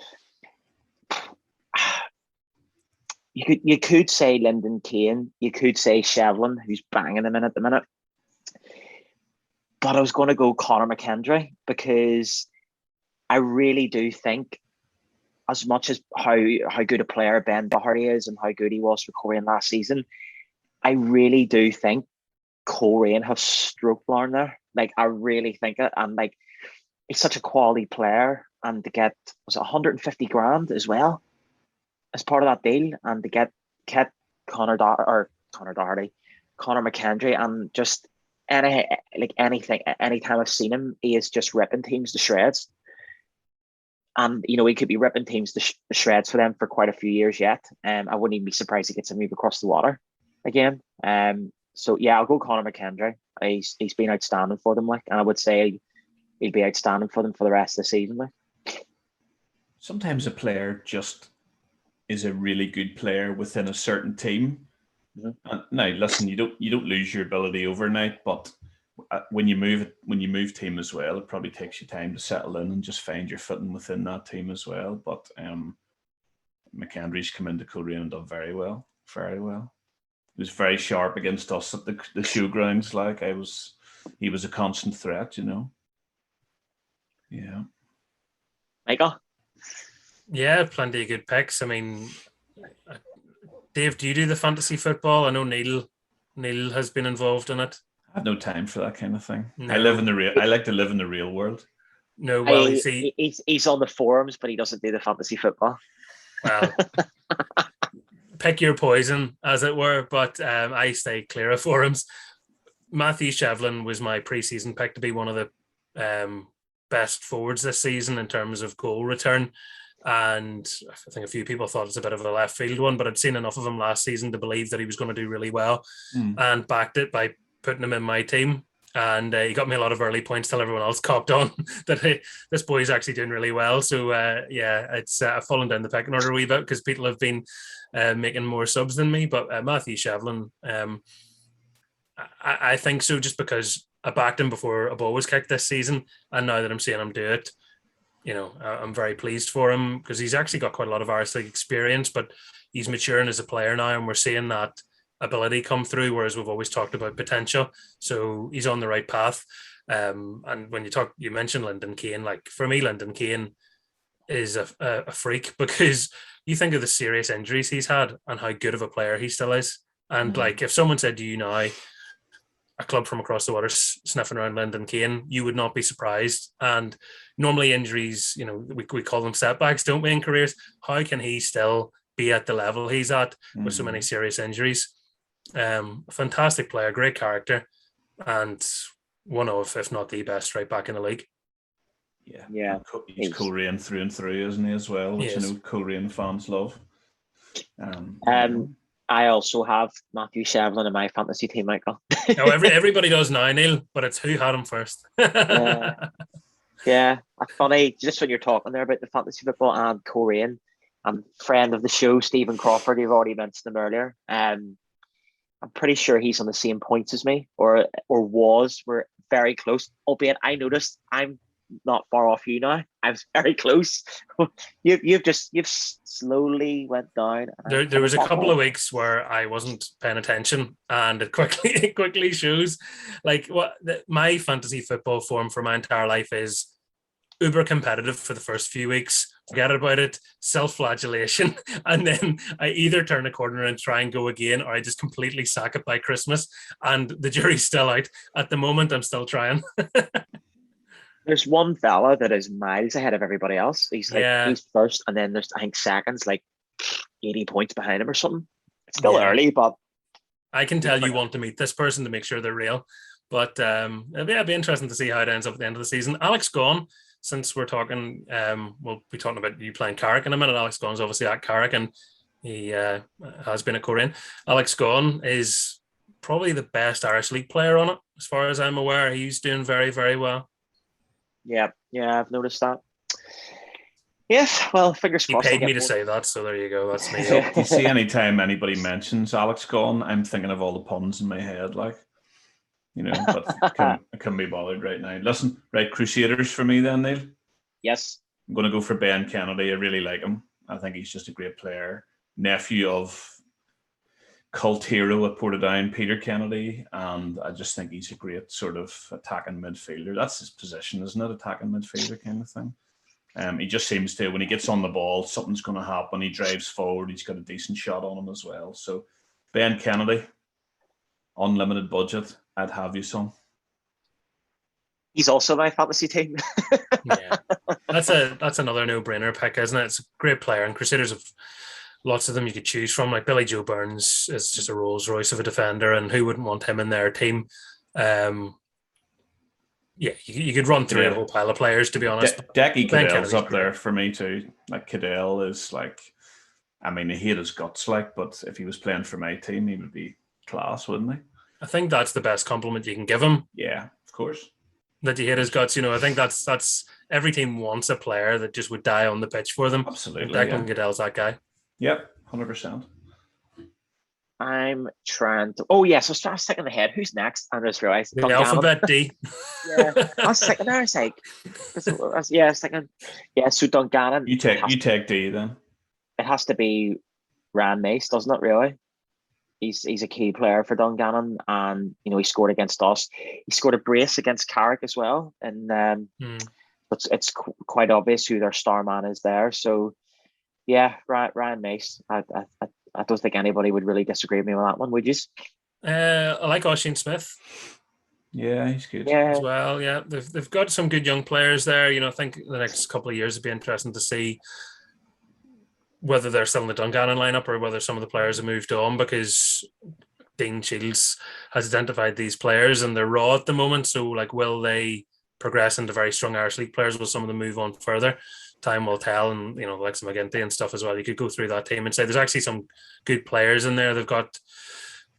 you could say Lyndon Kane, you could say Shavlin, who's banging them in at the minute. But I was going to go Conor McKendry because I really do think, as much as how good a player Ben Doherty is and how good he was for Korean last season, I really do think Korean have stroke Larn there. Like I really think it, and like he's such a quality player, and to get, was it 150 grand as well as part of that deal, and to get Connor Doherty, Connor McKendry, and just anytime I've seen him, he is just ripping teams to shreds. And he could be ripping teams to shreds for them for quite a few years yet. I wouldn't even be surprised he gets a move across the water again. So yeah, I'll go Connor McKendry. He's been outstanding for them, and I would say he'll be outstanding for them for the rest of the season. Sometimes a player just is a really good player within a certain team. Mm-hmm. And now, listen, you don't lose your ability overnight, but when you move team as well, it probably takes you time to settle in and just find your footing within that team as well. But McKendry's come into Coleraine and done very well, very well. He was very sharp against us at the showgrounds. He was a constant threat, Yeah. Michael? Yeah, plenty of good picks. I mean, Dave, do you do the fantasy football? I know Neil has been involved in it. I have no time for that kind of thing. No. I like to live in the real world. No, well, you see, he's on the forums, but he doesn't do the fantasy football. Well, pick your poison, as it were. But I stay clear of forums. Matthew Shavlin was my preseason pick to be one of the best forwards this season in terms of goal return. And I think a few people thought it's a bit of a left field one, but I'd seen enough of him last season to believe that he was going to do really well and backed it by putting him in my team. And he got me a lot of early points till everyone else copped on that hey, this boy's actually doing really well. So it's I've fallen down the pecking order a wee bit because people have been making more subs than me. But Matthew Shavlin, I think so, just because I backed him before a ball was kicked this season, and now that I'm seeing him do it, I'm very pleased for him because he's actually got quite a lot of Irish League experience, but he's maturing as a player now, and we're seeing that ability come through, whereas we've always talked about potential. So he's on the right path. And when you mentioned Lyndon Kane, for me, Lyndon Kane is a freak because you think of the serious injuries he's had and how good of a player he still is. And if someone said to you now, a club from across the water sniffing around Lyndon Kane, you would not be surprised. And normally injuries, we call them setbacks, don't we, in careers? How can he still be at the level he's at with so many serious injuries? Fantastic player, great character, and one of, if not the best, right back in the league. Yeah. He's Coleraine through and through, isn't he, as well? Which Coleraine fans love. I also have Matthew Shavlin in my fantasy team, Michael. Now, everybody does now, Neil, but it's who had him first. Yeah, funny, just when you're talking there about the fantasy football and Coleraine, and friend of the show, Stephen Crawford, you've already mentioned him earlier. I'm pretty sure he's on the same points as me, or was. We're very close, albeit I noticed I'm not far off you now. I was very close. You've slowly went down. There was a couple of weeks where I wasn't paying attention, and it quickly shows. My fantasy football form for my entire life is uber competitive for the first few weeks. Forget about it, self-flagellation, and then I either turn a corner and try and go again, or I just completely sack it by Christmas, and the jury's still out. At the moment, I'm still trying. There's one fella that is miles ahead of everybody else. He's he's first, and then there's, I think, seconds, 80 points behind him or something. It's still early, but I can tell you want to meet this person to make sure they're real. But it'll be interesting to see how it ends up at the end of the season. Alex Gaughan, since we're talking, we'll be talking about you playing Carrick in a minute. Alex Gaughan's obviously at Carrick, and he has been at Coleraine. Alex Gaughan is probably the best Irish League player on it, as far as I'm aware. He's doing very, very well. Yeah, I've noticed that. Yes, well, fingers crossed. He paid me to say that, so there you go. That's me. You see, anytime anybody mentions Alex Gaughan, I'm thinking of all the puns in my head, but I couldn't be bothered right now. Listen, right, Crusaders for me then, Neil. Yes. I'm going to go for Ben Kennedy. I really like him. I think he's just a great player. Nephew of cult hero at Portadown, Peter Kennedy, and I just think he's a great sort of attacking midfielder. That's his position, isn't it? Attacking midfielder kind of thing. He just seems to, when he gets on the ball, something's going to happen. He drives forward. He's got a decent shot on him as well. So Ben Kennedy, unlimited budget. I'd have you, son. He's also my fantasy team. Yeah, that's another no-brainer pick, isn't it? It's a great player, and Crusaders have lots of them you could choose from. Like Billy Joe Burns is just a Rolls Royce of a defender, and who wouldn't want him in their team? Yeah, you could run through a whole pile of players, to be honest. Decky Cadell's up there for me too. Like Cadell is like, I mean, he hate his guts, like, but if he was playing for my team, he would be class, wouldn't he? I think that's the best compliment you can give him. Yeah, of course. That you hate his guts. I think that's every team wants a player that just would die on the pitch for them. Absolutely. And Declan Cadell's that guy. Yep, 100%. I'm trying to. Oh yes, I was trying to stick in the head. Who's next? I just realized the alphabet D. Yeah, I was thinking there. I was like, I was thinking, yeah. So Dungannon. You take D then. It has to be Ryan Mace, doesn't it? Really, he's a key player for Dungannon, and he scored against us. He scored a brace against Carrick as well, and but it's quite obvious who their star man is there. So yeah, Ryan Mace. I don't think anybody would really disagree with me on that one, would you? I like Oisin Smith. Yeah, he's good. Yeah. As well, yeah. They've got some good young players there. I think the next couple of years would be interesting to see whether they're still in the Dungannon lineup or whether some of the players have moved on, because Dean Shields has identified these players and they're raw at the moment. So, will they progress into very strong Irish League players? Will some of them move on further? Time will tell, and like some McGinty and stuff as well. You could go through that team and say there's actually some good players in there. They've got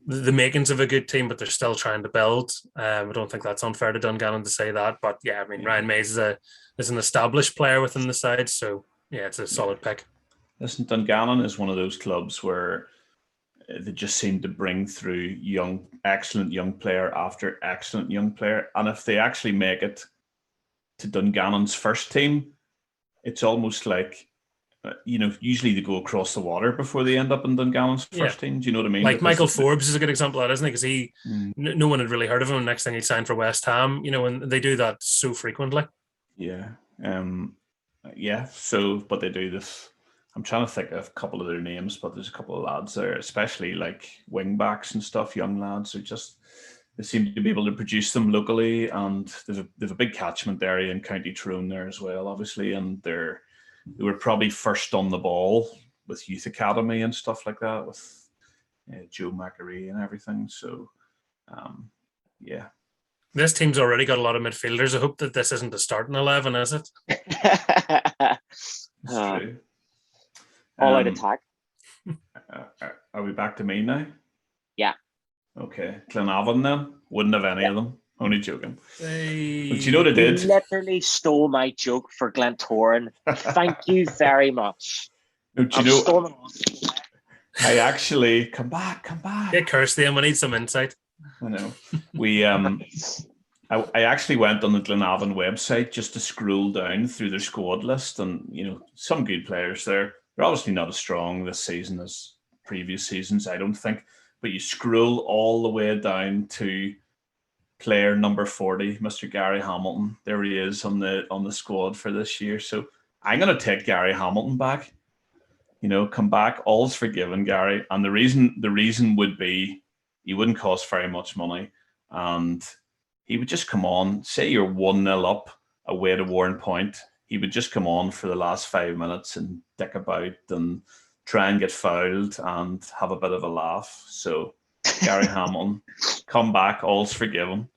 the makings of a good team, but they're still trying to build. I don't think that's unfair to Dungannon to say that. But yeah, I mean, Ryan Mays is an established player within the side, so yeah, it's a solid pick. Listen, Dungannon is one of those clubs where they just seem to bring through excellent young player after excellent young player, and if they actually make it to Dungannon's first team, it's almost like, usually they go across the water before they end up in Dungannon's first team. Do you know what I mean? Like Michael Forbes is a good example of that, isn't he? Because no one had really heard of him. Next thing he signed for West Ham, and they do that so frequently. Yeah. So, but they do this. I'm trying to think of a couple of their names, but there's a couple of lads there, especially like wing backs and stuff, young lads they seem to be able to produce them locally, and there's a big catchment area in County Tyrone there as well, obviously, and they were probably first on the ball with youth academy and stuff like that with Joe McAree and everything. So, yeah. This team's already got a lot of midfielders. I hope that this isn't the starting 11, is it? That's true. All out attack. Are we back to me now? Yeah. Okay, Glenavon then? Wouldn't have any of them. Only joking. But you know what I You did? literally stole my joke for Glentoran. Thank you very much. No, do you know? I actually come back. Get Kirsty, and we need some insight. I know. We I actually went on the Glenavon website just to scroll down through their squad list, and some good players there. They're obviously not as strong this season as previous seasons, I don't think. But you scroll all the way down to player number 40, Mr. Gary Hamilton. There he is on the squad for this year. So I'm going to take Gary Hamilton back. Come back. All's forgiven, Gary. And the reason would be he wouldn't cost very much money, and he would just come on. Say you're 1-0 up away to Warren Point. He would just come on for the last 5 minutes and dick about and try and get fouled and have a bit of a laugh. So, Gary Hamilton, come back, all's forgiven.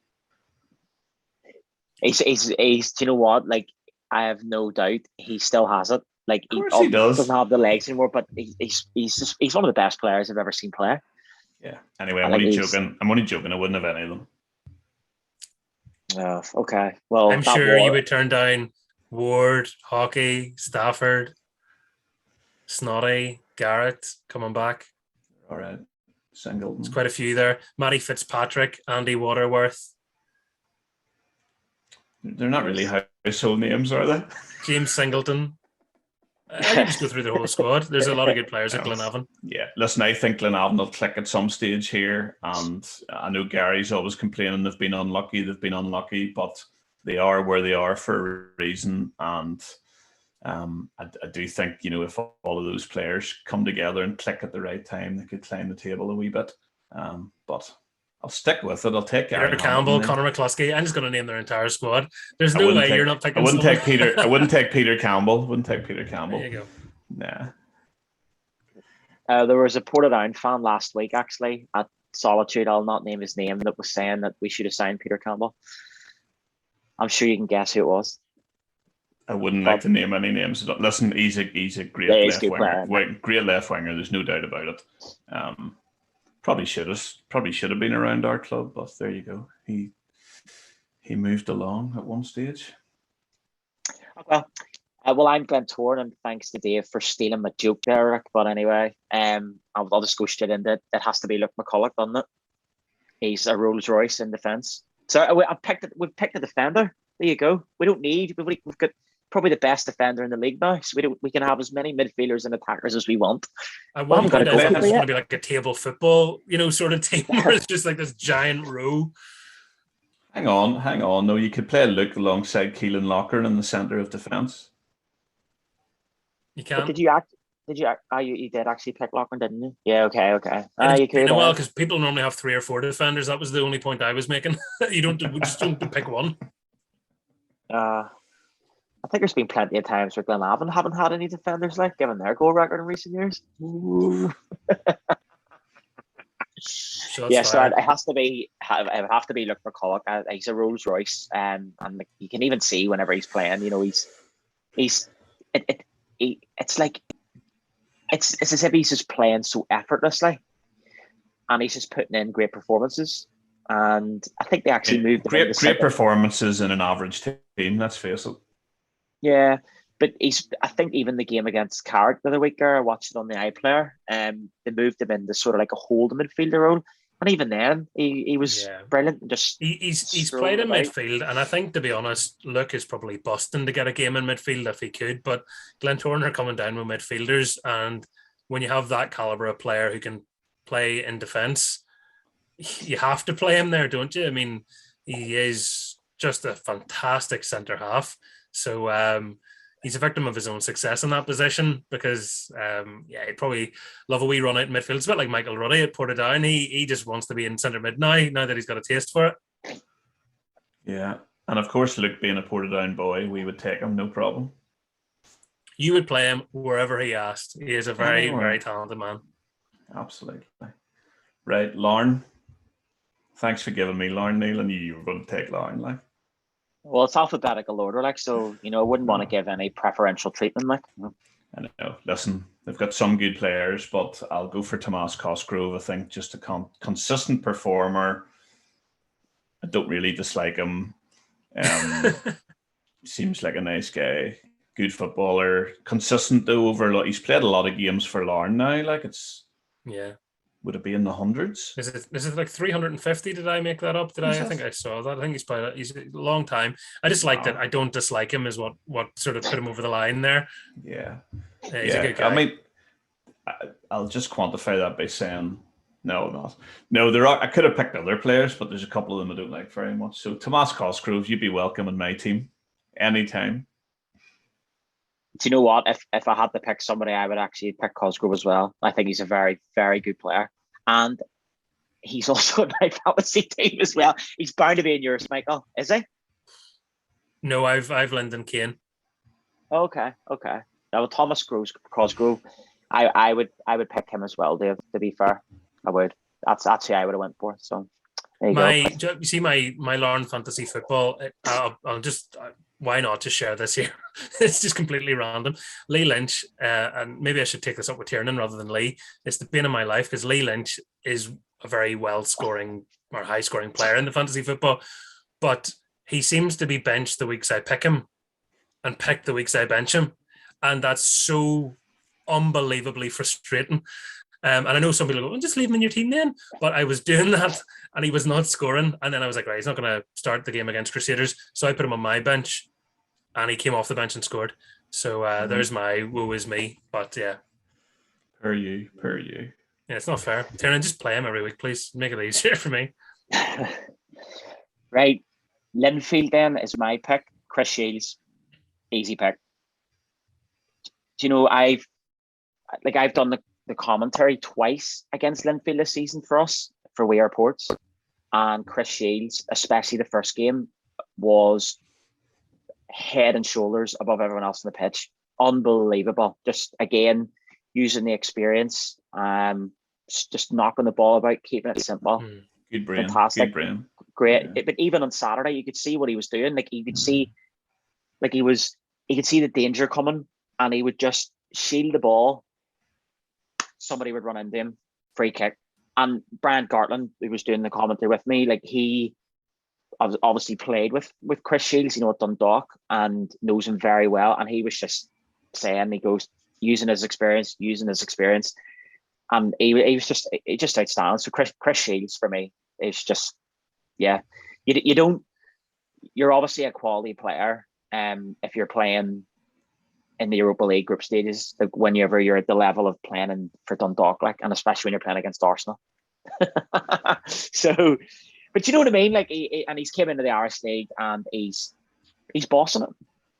He's you know what? Like, I have no doubt he still has it. Like, of course he does. Doesn't have the legs anymore, but he's one of the best players I've ever seen play. Yeah. Anyway, I'm only joking. I wouldn't have any of them. Okay. Well, I'm sure you would turn down Ward, Hockey, Stafford, Snoddy, Garrett coming back. All right. Singleton. There's quite a few there. Matty Fitzpatrick, Andy Waterworth. They're not really household names, are they? James Singleton. I can just go through the whole squad. There's a lot of good players at Glenavon. Yeah, listen, I think Glenavon will click at some stage here, and I know Gary's always complaining they've been unlucky, but they are where they are for a reason, and I do think, if all of those players come together and click at the right time, they could climb the table a wee bit, but I'll stick with it. I'll take Peter Gary Campbell, Hamilton. Connor McCluskey. I'm just going to name their entire squad. There's I no wouldn't way take- you're not picking I wouldn't someone. take Peter. I wouldn't take Peter Campbell. Wouldn't take Peter Campbell. There you go. Nah. There was a Portadown fan last week, actually, at Solitude. I'll not name his name, that was saying that we should have signed Peter Campbell. I'm sure you can guess who it was. I wouldn't like to name any names. Listen, he's a great Yeah, he's left a good winger. player. Great left winger. There's no doubt about it. Probably should have been around our club, but there you go. He moved along at one stage. Well, I'm Glenn Torn, and thanks to Dave for stealing my joke there, Rick. But anyway, I'll just go straight into it. It has to be Luke McCulloch, doesn't it? He's a Rolls Royce in defence. So we've picked a defender. There you go. We've got probably the best defender in the league now, so we can have as many midfielders and attackers as we want. At one haven't got point, a I thought goalkeeper this was yet. going to be like a table football, sort of team where it's just like this giant row. Hang on. No, you could play Luke alongside Keelan Loughren in the centre of defence. You But can't. did you? You did actually pick Loughren, didn't you? Yeah. Okay. It's You been could. a while because people normally have 3 or 4 defenders. That was the only point I was making. We just don't pick one. I think there's been plenty of times where Glenavon haven't had any defenders, like, given their goal record in recent years. Ooh. Shots So fired. it would have to be Luke McCulloch. He's a Rolls Royce, and like, you can even see whenever he's playing. It's as if he's just playing so effortlessly, and he's just putting in great performances. And I think they actually moved him into Great performances in an average team. Let's face it. Yeah, but I think even the game against Carrick the other week there, I watched it on the iPlayer. They moved him into sort of like a holding midfielder role, and even then, he was brilliant. Just he's played in midfield, and I think, to be honest, Luke is probably busting to get a game in midfield if he could. But Glentoran are coming down with midfielders, and when you have that caliber of player who can play in defence, you have to play him there, don't you? I mean, he is just a fantastic centre half. So he's a victim of his own success in that position because, he'd probably love a wee run out in midfield. It's a bit like Michael Ruddy at Portadown. He just wants to be in centre mid now that he's got a taste for it. Yeah. And of course, Luke being a Portadown boy, we would take him, no problem. You would play him wherever he asked. He is a very, very talented man. Absolutely. Right, Lauren. Thanks for giving me Lauren, Neil. I knew you were going to take Lauren, like. Well, it's alphabetical order, like, so I wouldn't want to give any preferential treatment, like. I know. Listen, they've got some good players, but I'll go for Tomas Cosgrove. I think just a consistent performer. I don't really dislike him. Seems like a nice guy, good footballer, consistent though. He's played a lot of games for Larne now. Like would it be in the hundreds? Is it like 350? Did I make that up? I think I saw that. I think he's a long time. I just like that. I don't dislike him is what sort of put him over the line there. Yeah. He's a good guy. I mean, I'll just quantify that by saying no. There are. I could have picked other players, but there's a couple of them I don't like very much. So Tomas Cosgrove, you'd be welcome in my team anytime. Do you know what? If I had to pick somebody, I would actually pick Cosgrove as well. I think he's a very, very good player. And he's also in my fantasy team as well. He's bound to be in yours, Michael. Is he? No, I've Lyndon Kane. Okay. Now with Thomas Cosgrove, I would pick him as well, Dave, to be fair. I would. That's who I would have went for. So there you go. You see my Larne fantasy football. I'll just why not just share this here? It's just completely random. Lee Lynch, and maybe I should take this up with Tiernan rather than Lee. It's the bane of my life because Lee Lynch is a very well-scoring or high-scoring player in the fantasy football, but he seems to be benched the weeks I pick him and picked the weeks I bench him, and that's so unbelievably frustrating. And I know some people go, just leave him in your team then. But I was doing that and he was not scoring. And then I was like, right, he's not going to start the game against Crusaders. So I put him on my bench and he came off the bench and scored. So there's my woe is me. But yeah. Per you. Yeah, it's not fair. Tiernan, just play him every week, please. Make it easier for me. Right. Linfield then is my pick. Chris Shields. Easy pick. Do you know, I've done the commentary twice against Linfield this season for us, for We Are Ports. and Chris Shields, especially the first game, was head and shoulders above everyone else on the pitch. Unbelievable. Just again, using the experience, just knocking the ball about, keeping it simple. Good brain. Fantastic. Good brain. Great. Yeah. But even on Saturday, you could see what he was doing. Like you could see, like he could see the danger coming, and he would just shield the ball. Somebody would run into him, free kick. And Brian Gartland, who was doing the commentary with me, like he obviously played with Chris Shields, at Dundalk, and knows him very well. And he was just saying, he goes, using his experience, and he was just outstanding. So Chris Shields for me is just, yeah, you're obviously a quality player if you're playing in the Europa League group stages, like whenever you're at the level of playing for Dundalk, like, and especially when you're playing against Arsenal. So, but you know what I mean? Like, he's came into the Irish League and he's bossing it.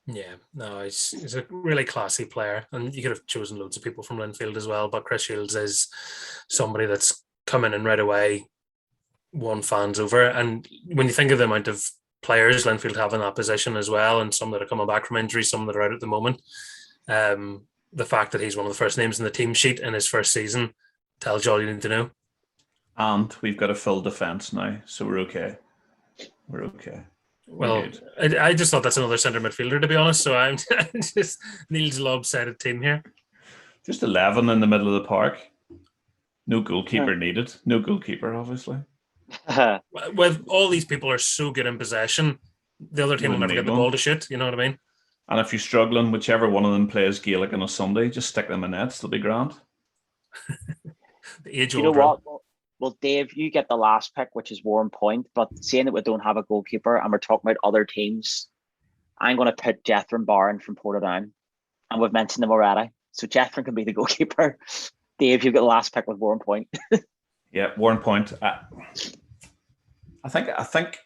Yeah, no, he's a really classy player, and you could have chosen loads of people from Linfield as well, but Chris Shields is somebody that's come in and right away won fans over. And when you think of the amount of players Linfield have in that position as well, and some that are coming back from injury, some that are out at the moment, the fact that he's one of the first names in the team sheet in his first season tells you all you need to know. And we've got a full defence now, so we're okay. Well, I just thought that's another centre midfielder, to be honest. So I'm just Neil's lopsided team here. Just 11 in the middle of the park. No goalkeeper needed. No goalkeeper, obviously. With all these people are so good in possession, the other team will never get the ball to shoot. You know what I mean? And if you're struggling, whichever one of them plays Gaelic on a Sunday, just stick them in nets. They'll be grand. The age old. You know what? Well, Dave, you get the last pick, which is Warren Point. But seeing that we don't have a goalkeeper and we're talking about other teams, I'm going to put Jethro Barron from Portadown. And we've mentioned them already. So Jethro can be the goalkeeper. Dave, you get the last pick with Warren Point. Yeah, Warren Point. I think.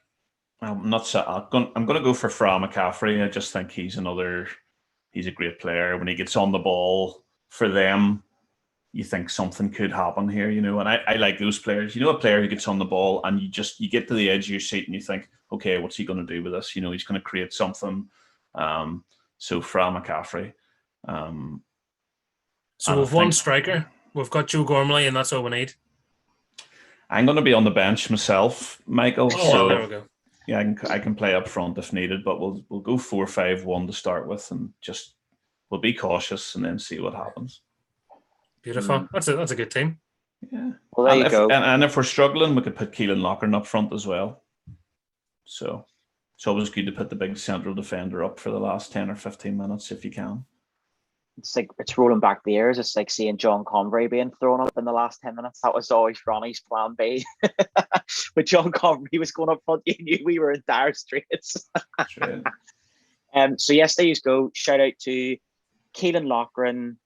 I'm not so. I'm going to go for Frau Mccaffrey. I just think he's a great player. When he gets on the ball for them, you think something could happen here, and I like those players. A player who gets on the ball and you get to the edge of your seat and you think, okay, what's he going to do with this? He's going to create something. So Frau Mccaffrey. So we've one striker. We've got Joe Gormley, and that's all we need. I'm going to be on the bench myself, Michael. So there we go. Yeah, I can play up front if needed, but we'll go 4-5-1 to start with, and just we'll be cautious and then see what happens. Beautiful. That's a good team. Yeah. Well, there you go. And if we're struggling, we could put Keelan Lochran up front as well. So it's always good to put the big central defender up for the last 10 or 15 minutes if you can. It's like it's rolling back the years. It's like seeing John Convery being thrown up in the last 10 minutes. That was always Ronnie's plan B. But John Convery was going up front. You knew we were in dire straits. That's right. So yes, there you go. Shout out to Keelan Lochran,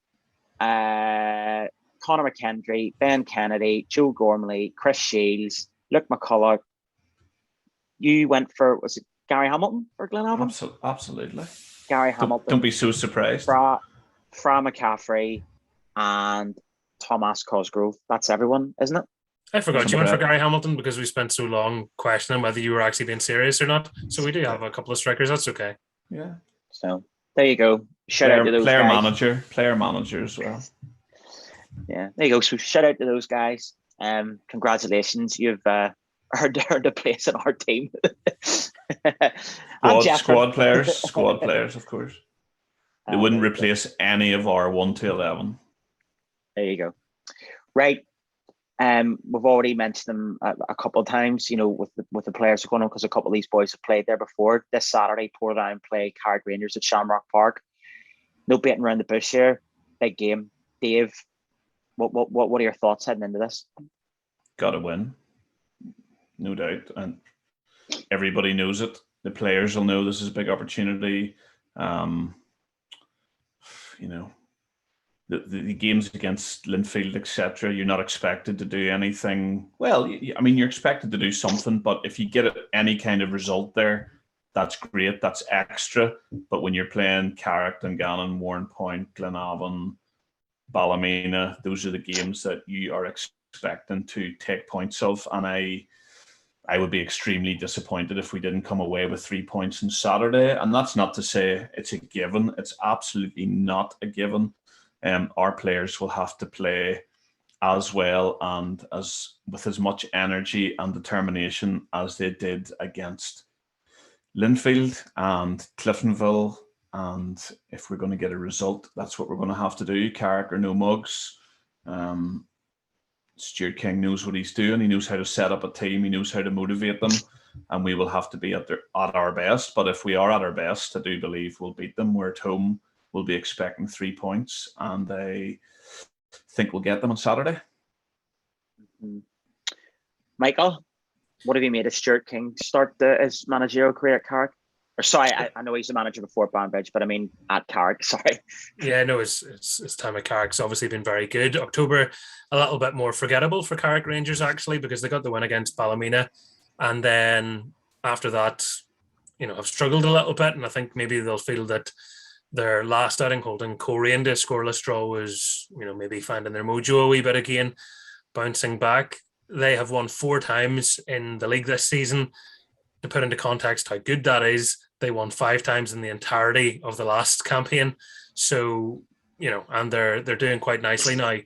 Conor McKendry, Ben Kennedy, Joe Gormley, Chris Shields, Luke McCulloch. You went for, was it Gary Hamilton for Glenavon? Absolutely. Gary Hamilton. Don't be so surprised. Frau Mccaffrey and Thomas Cosgrove. That's everyone, isn't it? I forgot you went for Gary Hamilton because we spent so long questioning whether you were actually being serious or not. So we do have a couple of strikers. That's okay. Yeah. So there you go. Shout out to those guys. Player manager as well. Yeah, there you go. So shout out to those guys. Congratulations, you've earned a place in our team. Squad players, of course. They wouldn't replace any of our 1 to 11. There you go. Right. We've already mentioned them a couple of times, with the players who are going on, because a couple of these boys have played there before. This Saturday, Portadown play Carrick Rangers at Shamrock Park. No beating around the bush here. Big game. Dave, what are your thoughts heading into this? Got to win. No doubt. And everybody knows it. The players will know this is a big opportunity. The games against Linfield, etc., you're not expected to do anything. Well, you're expected to do something, but if you get any kind of result there, that's great. That's extra. But when you're playing Carrick, Dungannon, Warren Point, Glenavon, Ballymena, those are the games that you are expecting to take points of. And I would be extremely disappointed if we didn't come away with 3 points on Saturday. And that's not to say it's a given. It's absolutely not a given. Our players will have to play as well and as with as much energy and determination as they did against Linfield and Cliftonville. And if we're going to get a result, that's what we're going to have to do. Carrick or no mugs. Steward King knows what he's doing. He knows how to set up a team. He knows how to motivate them. And we will have to be at our best. But if we are at our best, I do believe we'll beat them. We're at home. We'll be expecting 3 points. And I think we'll get them on Saturday. Michael, what have you made of Steward King start his managerial career at Carrick? Or sorry, I know he's the manager before Banbridge, but I mean at Carrick, sorry. Yeah, no, his time at Carrick's obviously been very good. October, a little bit more forgettable for Carrick Rangers, actually, because they got the win against Ballymena. And then after that, have struggled a little bit. And I think maybe they'll feel that their last outing holding Coleraine to a scoreless draw was, maybe finding their mojo a wee bit again, bouncing back. They have won 4 times in the league this season. To put into context how good that is, they won 5 times in the entirety of the last campaign. So, and they're doing quite nicely now.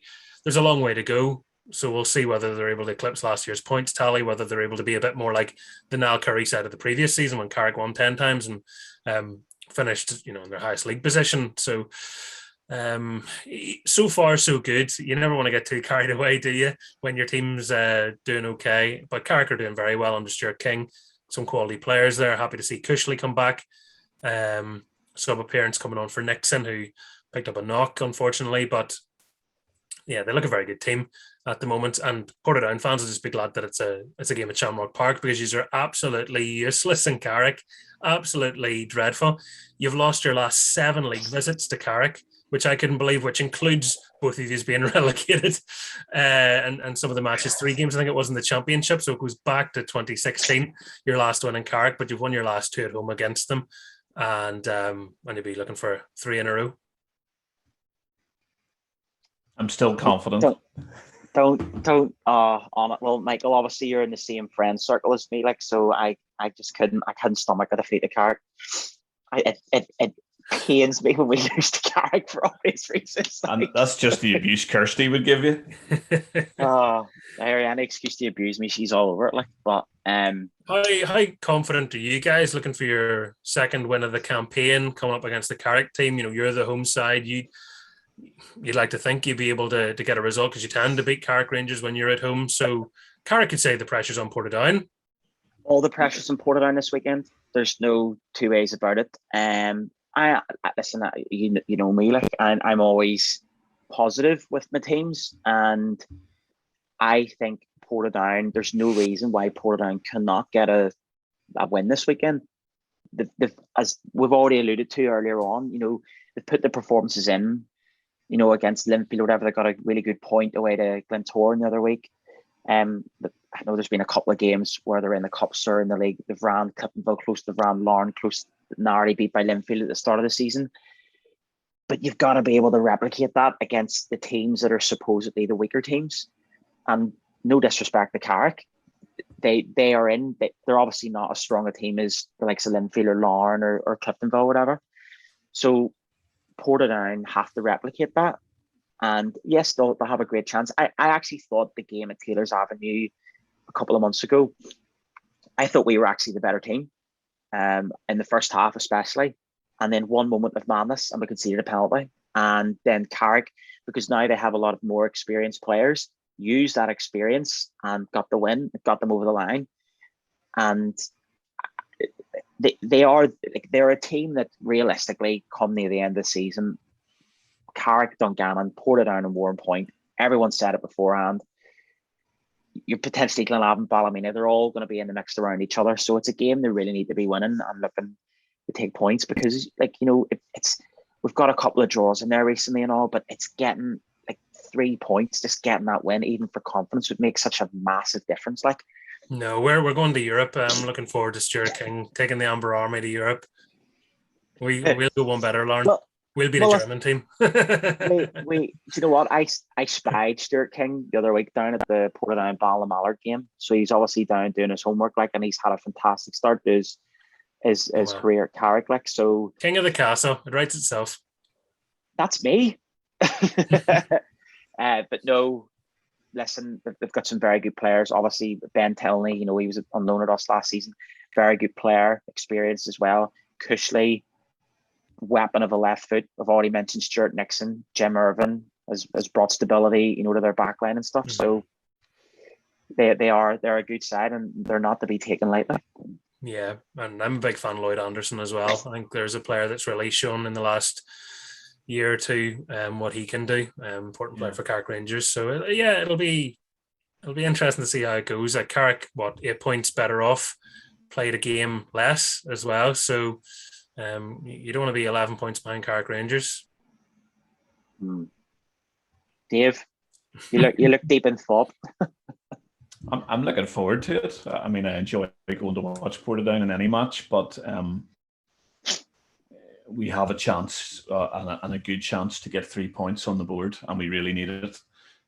There's a long way to go. So we'll see whether they're able to eclipse last year's points tally, whether they're able to be a bit more like the Niall Curry side of the previous season when Carrick won 10 times and finished, in their highest league position. So, so far so good. You never want to get too carried away, do you, when your team's doing okay? But Carrick are doing very well under Steward King. Some quality players there. Happy to see Cushley come back. Sub appearance coming on for Nixon, who picked up a knock, unfortunately. But yeah, they look a very good team at the moment. And Portadown fans will just be glad that it's a game at Shamrock Park, because you are absolutely useless in Carrick. Absolutely dreadful. You've lost your last 7 league visits to Carrick, which I couldn't believe, which includes both of you being relegated, and some of the matches, 3 games, I think it was in the championship. So it goes back to 2016, your last win in Carrick, but you've won your last 2 at home against them, and you'll be looking for 3 in a row. I'm still confident. Don't on it. Well, Michael, obviously you're in the same friend circle as me, so I just couldn't stomach a defeat of Carrick. It pains me when we lose to Carrick for obvious reasons. And that's just the abuse Kirsty would give you. Any excuse to abuse me, she's all over it. But how confident are you guys looking for your second win of the campaign coming up against the Carrick team? You're the home side. You'd like to think you'd be able to get a result, because you tend to beat Carrick Rangers when you're at home. So Carrick could say the pressure's on Portadown. All the pressure's on Portadown this weekend. There's no 2 ways about it. I listen. You know me. I'm always positive with my teams, and I think Portadown. There's no reason why Portadown cannot get a win this weekend. As we've already alluded to earlier on, they put the performances in. Against Linfield or whatever, they got a really good point away to Glentoran the other week. I know there's been a couple of games where they're in the cups or in the league. They've ran Cliftonville close, they've ran Larne close, narrowly beat by Linfield at the start of the season. But you've got to be able to replicate that against the teams that are supposedly the weaker teams. And no disrespect to Carrick, they are in. They're obviously not as strong a team as the likes of Linfield or Larne or Cliftonville or whatever. So Portadown have to replicate that. And yes, they'll have a great chance. I actually thought the game at Taylor's Avenue a couple of months ago, I thought we were actually the better team in the first half especially. And then one moment of madness and we conceded a penalty. And then Carrick, because now they have a lot of more experienced players, used that experience and got the win. It got them over the line. And they're a team that realistically, come near the end of the season, Carrick, Dungannon, Portadown and Warren Point, everyone said it beforehand, you're potentially Glenavon, Ballymena, they're all going to be in the mix around each other. So it's a game they really need to be winning and looking to take points, because we've got a couple of draws in there recently and all, but it's getting 3 points, just getting that win, even for confidence, would make such a massive difference. No, we're going to Europe. I'm looking forward to Steward King taking the Amber Army to Europe. We'll go one better, Lauren. We'll be the Well, German team. do you know what? I spied Stuart King the other week down at the Portadown Ballymallard game. So he's obviously down doing his homework, like, and he's had a fantastic start to his career at Carrick, like. So King of the castle, it writes itself. that's me. But no, listen, they've got some very good players. Obviously, Ben Tilney, he was on loan at us last season. Very good player, experienced as well. Cushley, weapon of a left foot. I've already mentioned Steward Nixon. Jim Irvin has brought stability, to their backline and stuff. So they're a good side, and they're not to be taken lightly. Yeah, and I'm a big fan of Lloyd Anderson as well. I think there's a player that's really shown in the last year or two what he can do. Important player for Carrick Rangers. So it'll be interesting to see how it goes. Like Carrick, 8 points better off, played a game less as well. So you don't want to be 11 points behind Carrick Rangers. Dave, you look deep in thought. I'm looking forward to it. I mean, I enjoy going to watch Portadown in any match, but we have a chance and a good chance to get 3 points on the board, and we really need it.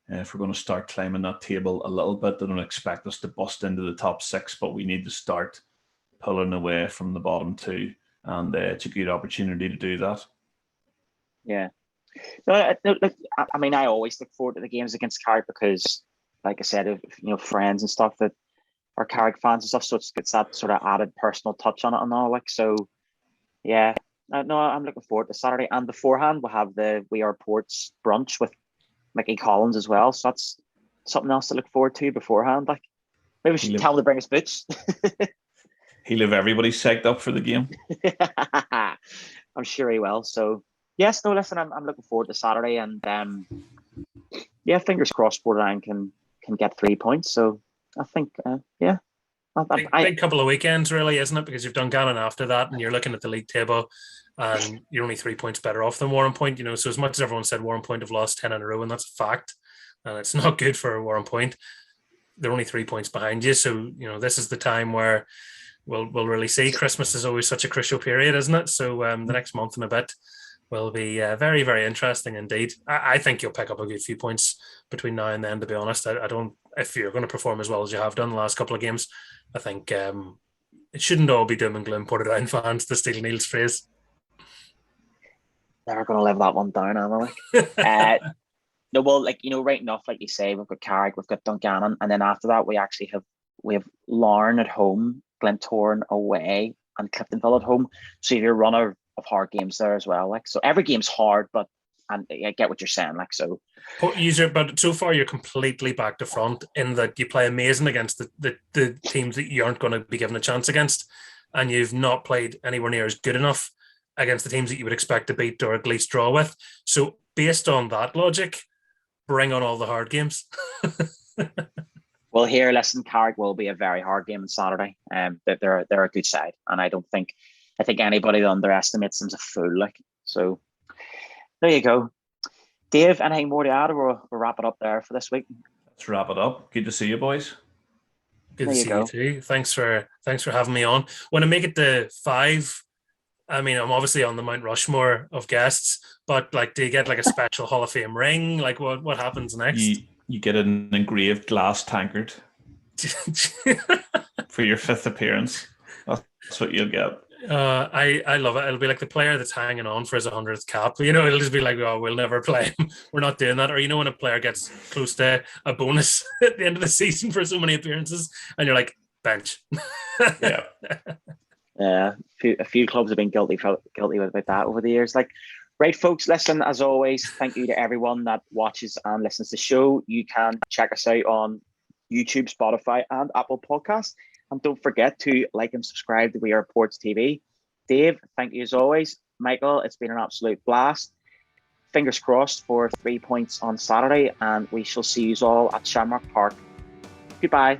If we're going to start climbing that table a little bit, they don't expect us to bust into the top 6, but we need to start pulling away from the bottom 2, and it's a good opportunity to do that. Yeah. No, look, I mean, I always look forward to the games against Carrick because, like I said, friends and stuff that are Carrick fans and stuff, so it's that sort of added personal touch on it and all. Like, so, yeah. No, I'm looking forward to Saturday. And beforehand, we'll have the We Are Ports brunch with Mickey Collins as well. So that's something else to look forward to beforehand. Like, maybe we should tell him to bring us boots. He'll have everybody psyched up for the game. I'm sure he will. So, yes, no, listen, I'm looking forward to Saturday. And, fingers crossed Portadown can get 3 points. So, I think, Big couple of weekends, really, isn't it? Because you've done Gannon after that, and you're looking at the league table, and you're only 3 points better off than Warren Point. So as much as everyone said Warren Point have lost 10 in a row, and that's a fact, and it's not good for Warren Point. They're only 3 points behind you. So this is the time where we'll really see. Christmas is always such a crucial period, isn't it? So the next month and a bit will be very, very interesting indeed. I think you'll pick up a good few points between now and then, to be honest. I don't. If you're going to perform as well as you have done the last couple of games, I think it shouldn't all be doom and gloom. Portadown fans, to steal Neil's phrase. Never going to live that one down, am I? No, well, right enough, like you say, we've got Carrick, we've got Dungannon, and then after that, we have Larne at home, Glentoran away, and Cliftonville at home. So you're a runner of hard games there as well. Like, so every game's hard, but I get what you're saying. Like, so. But so far you're completely back to front in that you play amazing against the teams that you aren't going to be given a chance against, and you've not played anywhere near as good enough against the teams that you would expect to beat or at least draw with. So based on that logic, bring on all the hard games. Well, here, listen, Carrick will be a very hard game on Saturday. They're a good side, and I think anybody that underestimates them's a fool. Like, so. There you go. Dave, anything more to add, or we'll wrap it up there for this week? Let's wrap it up. Good to see you, boys. Good to see you too. Thanks for having me on. When I make it to 5, I mean, I'm obviously on the Mount Rushmore of guests, but like, do you get like a special Hall of Fame ring? Like, what happens next? You get an engraved glass tankard for your 5th appearance. That's what you'll get. I love it. It'll be like the player that's hanging on for his 100th cap. It'll just be like, oh, we'll never play him. We're not doing that. Or when a player gets close to a bonus at the end of the season for so many appearances, and you're like, bench. Yeah. Yeah. A few clubs have been guilty about that over the years. Like, right, folks, listen, as always, thank you to everyone that watches and listens to the show. You can check us out on YouTube, Spotify, and Apple Podcasts. And don't forget to like and subscribe to We Are Ports TV. Dave, thank you as always. Michael, it's been an absolute blast. Fingers crossed for 3 points on Saturday, and we shall see you all at Shamrock Park. Goodbye.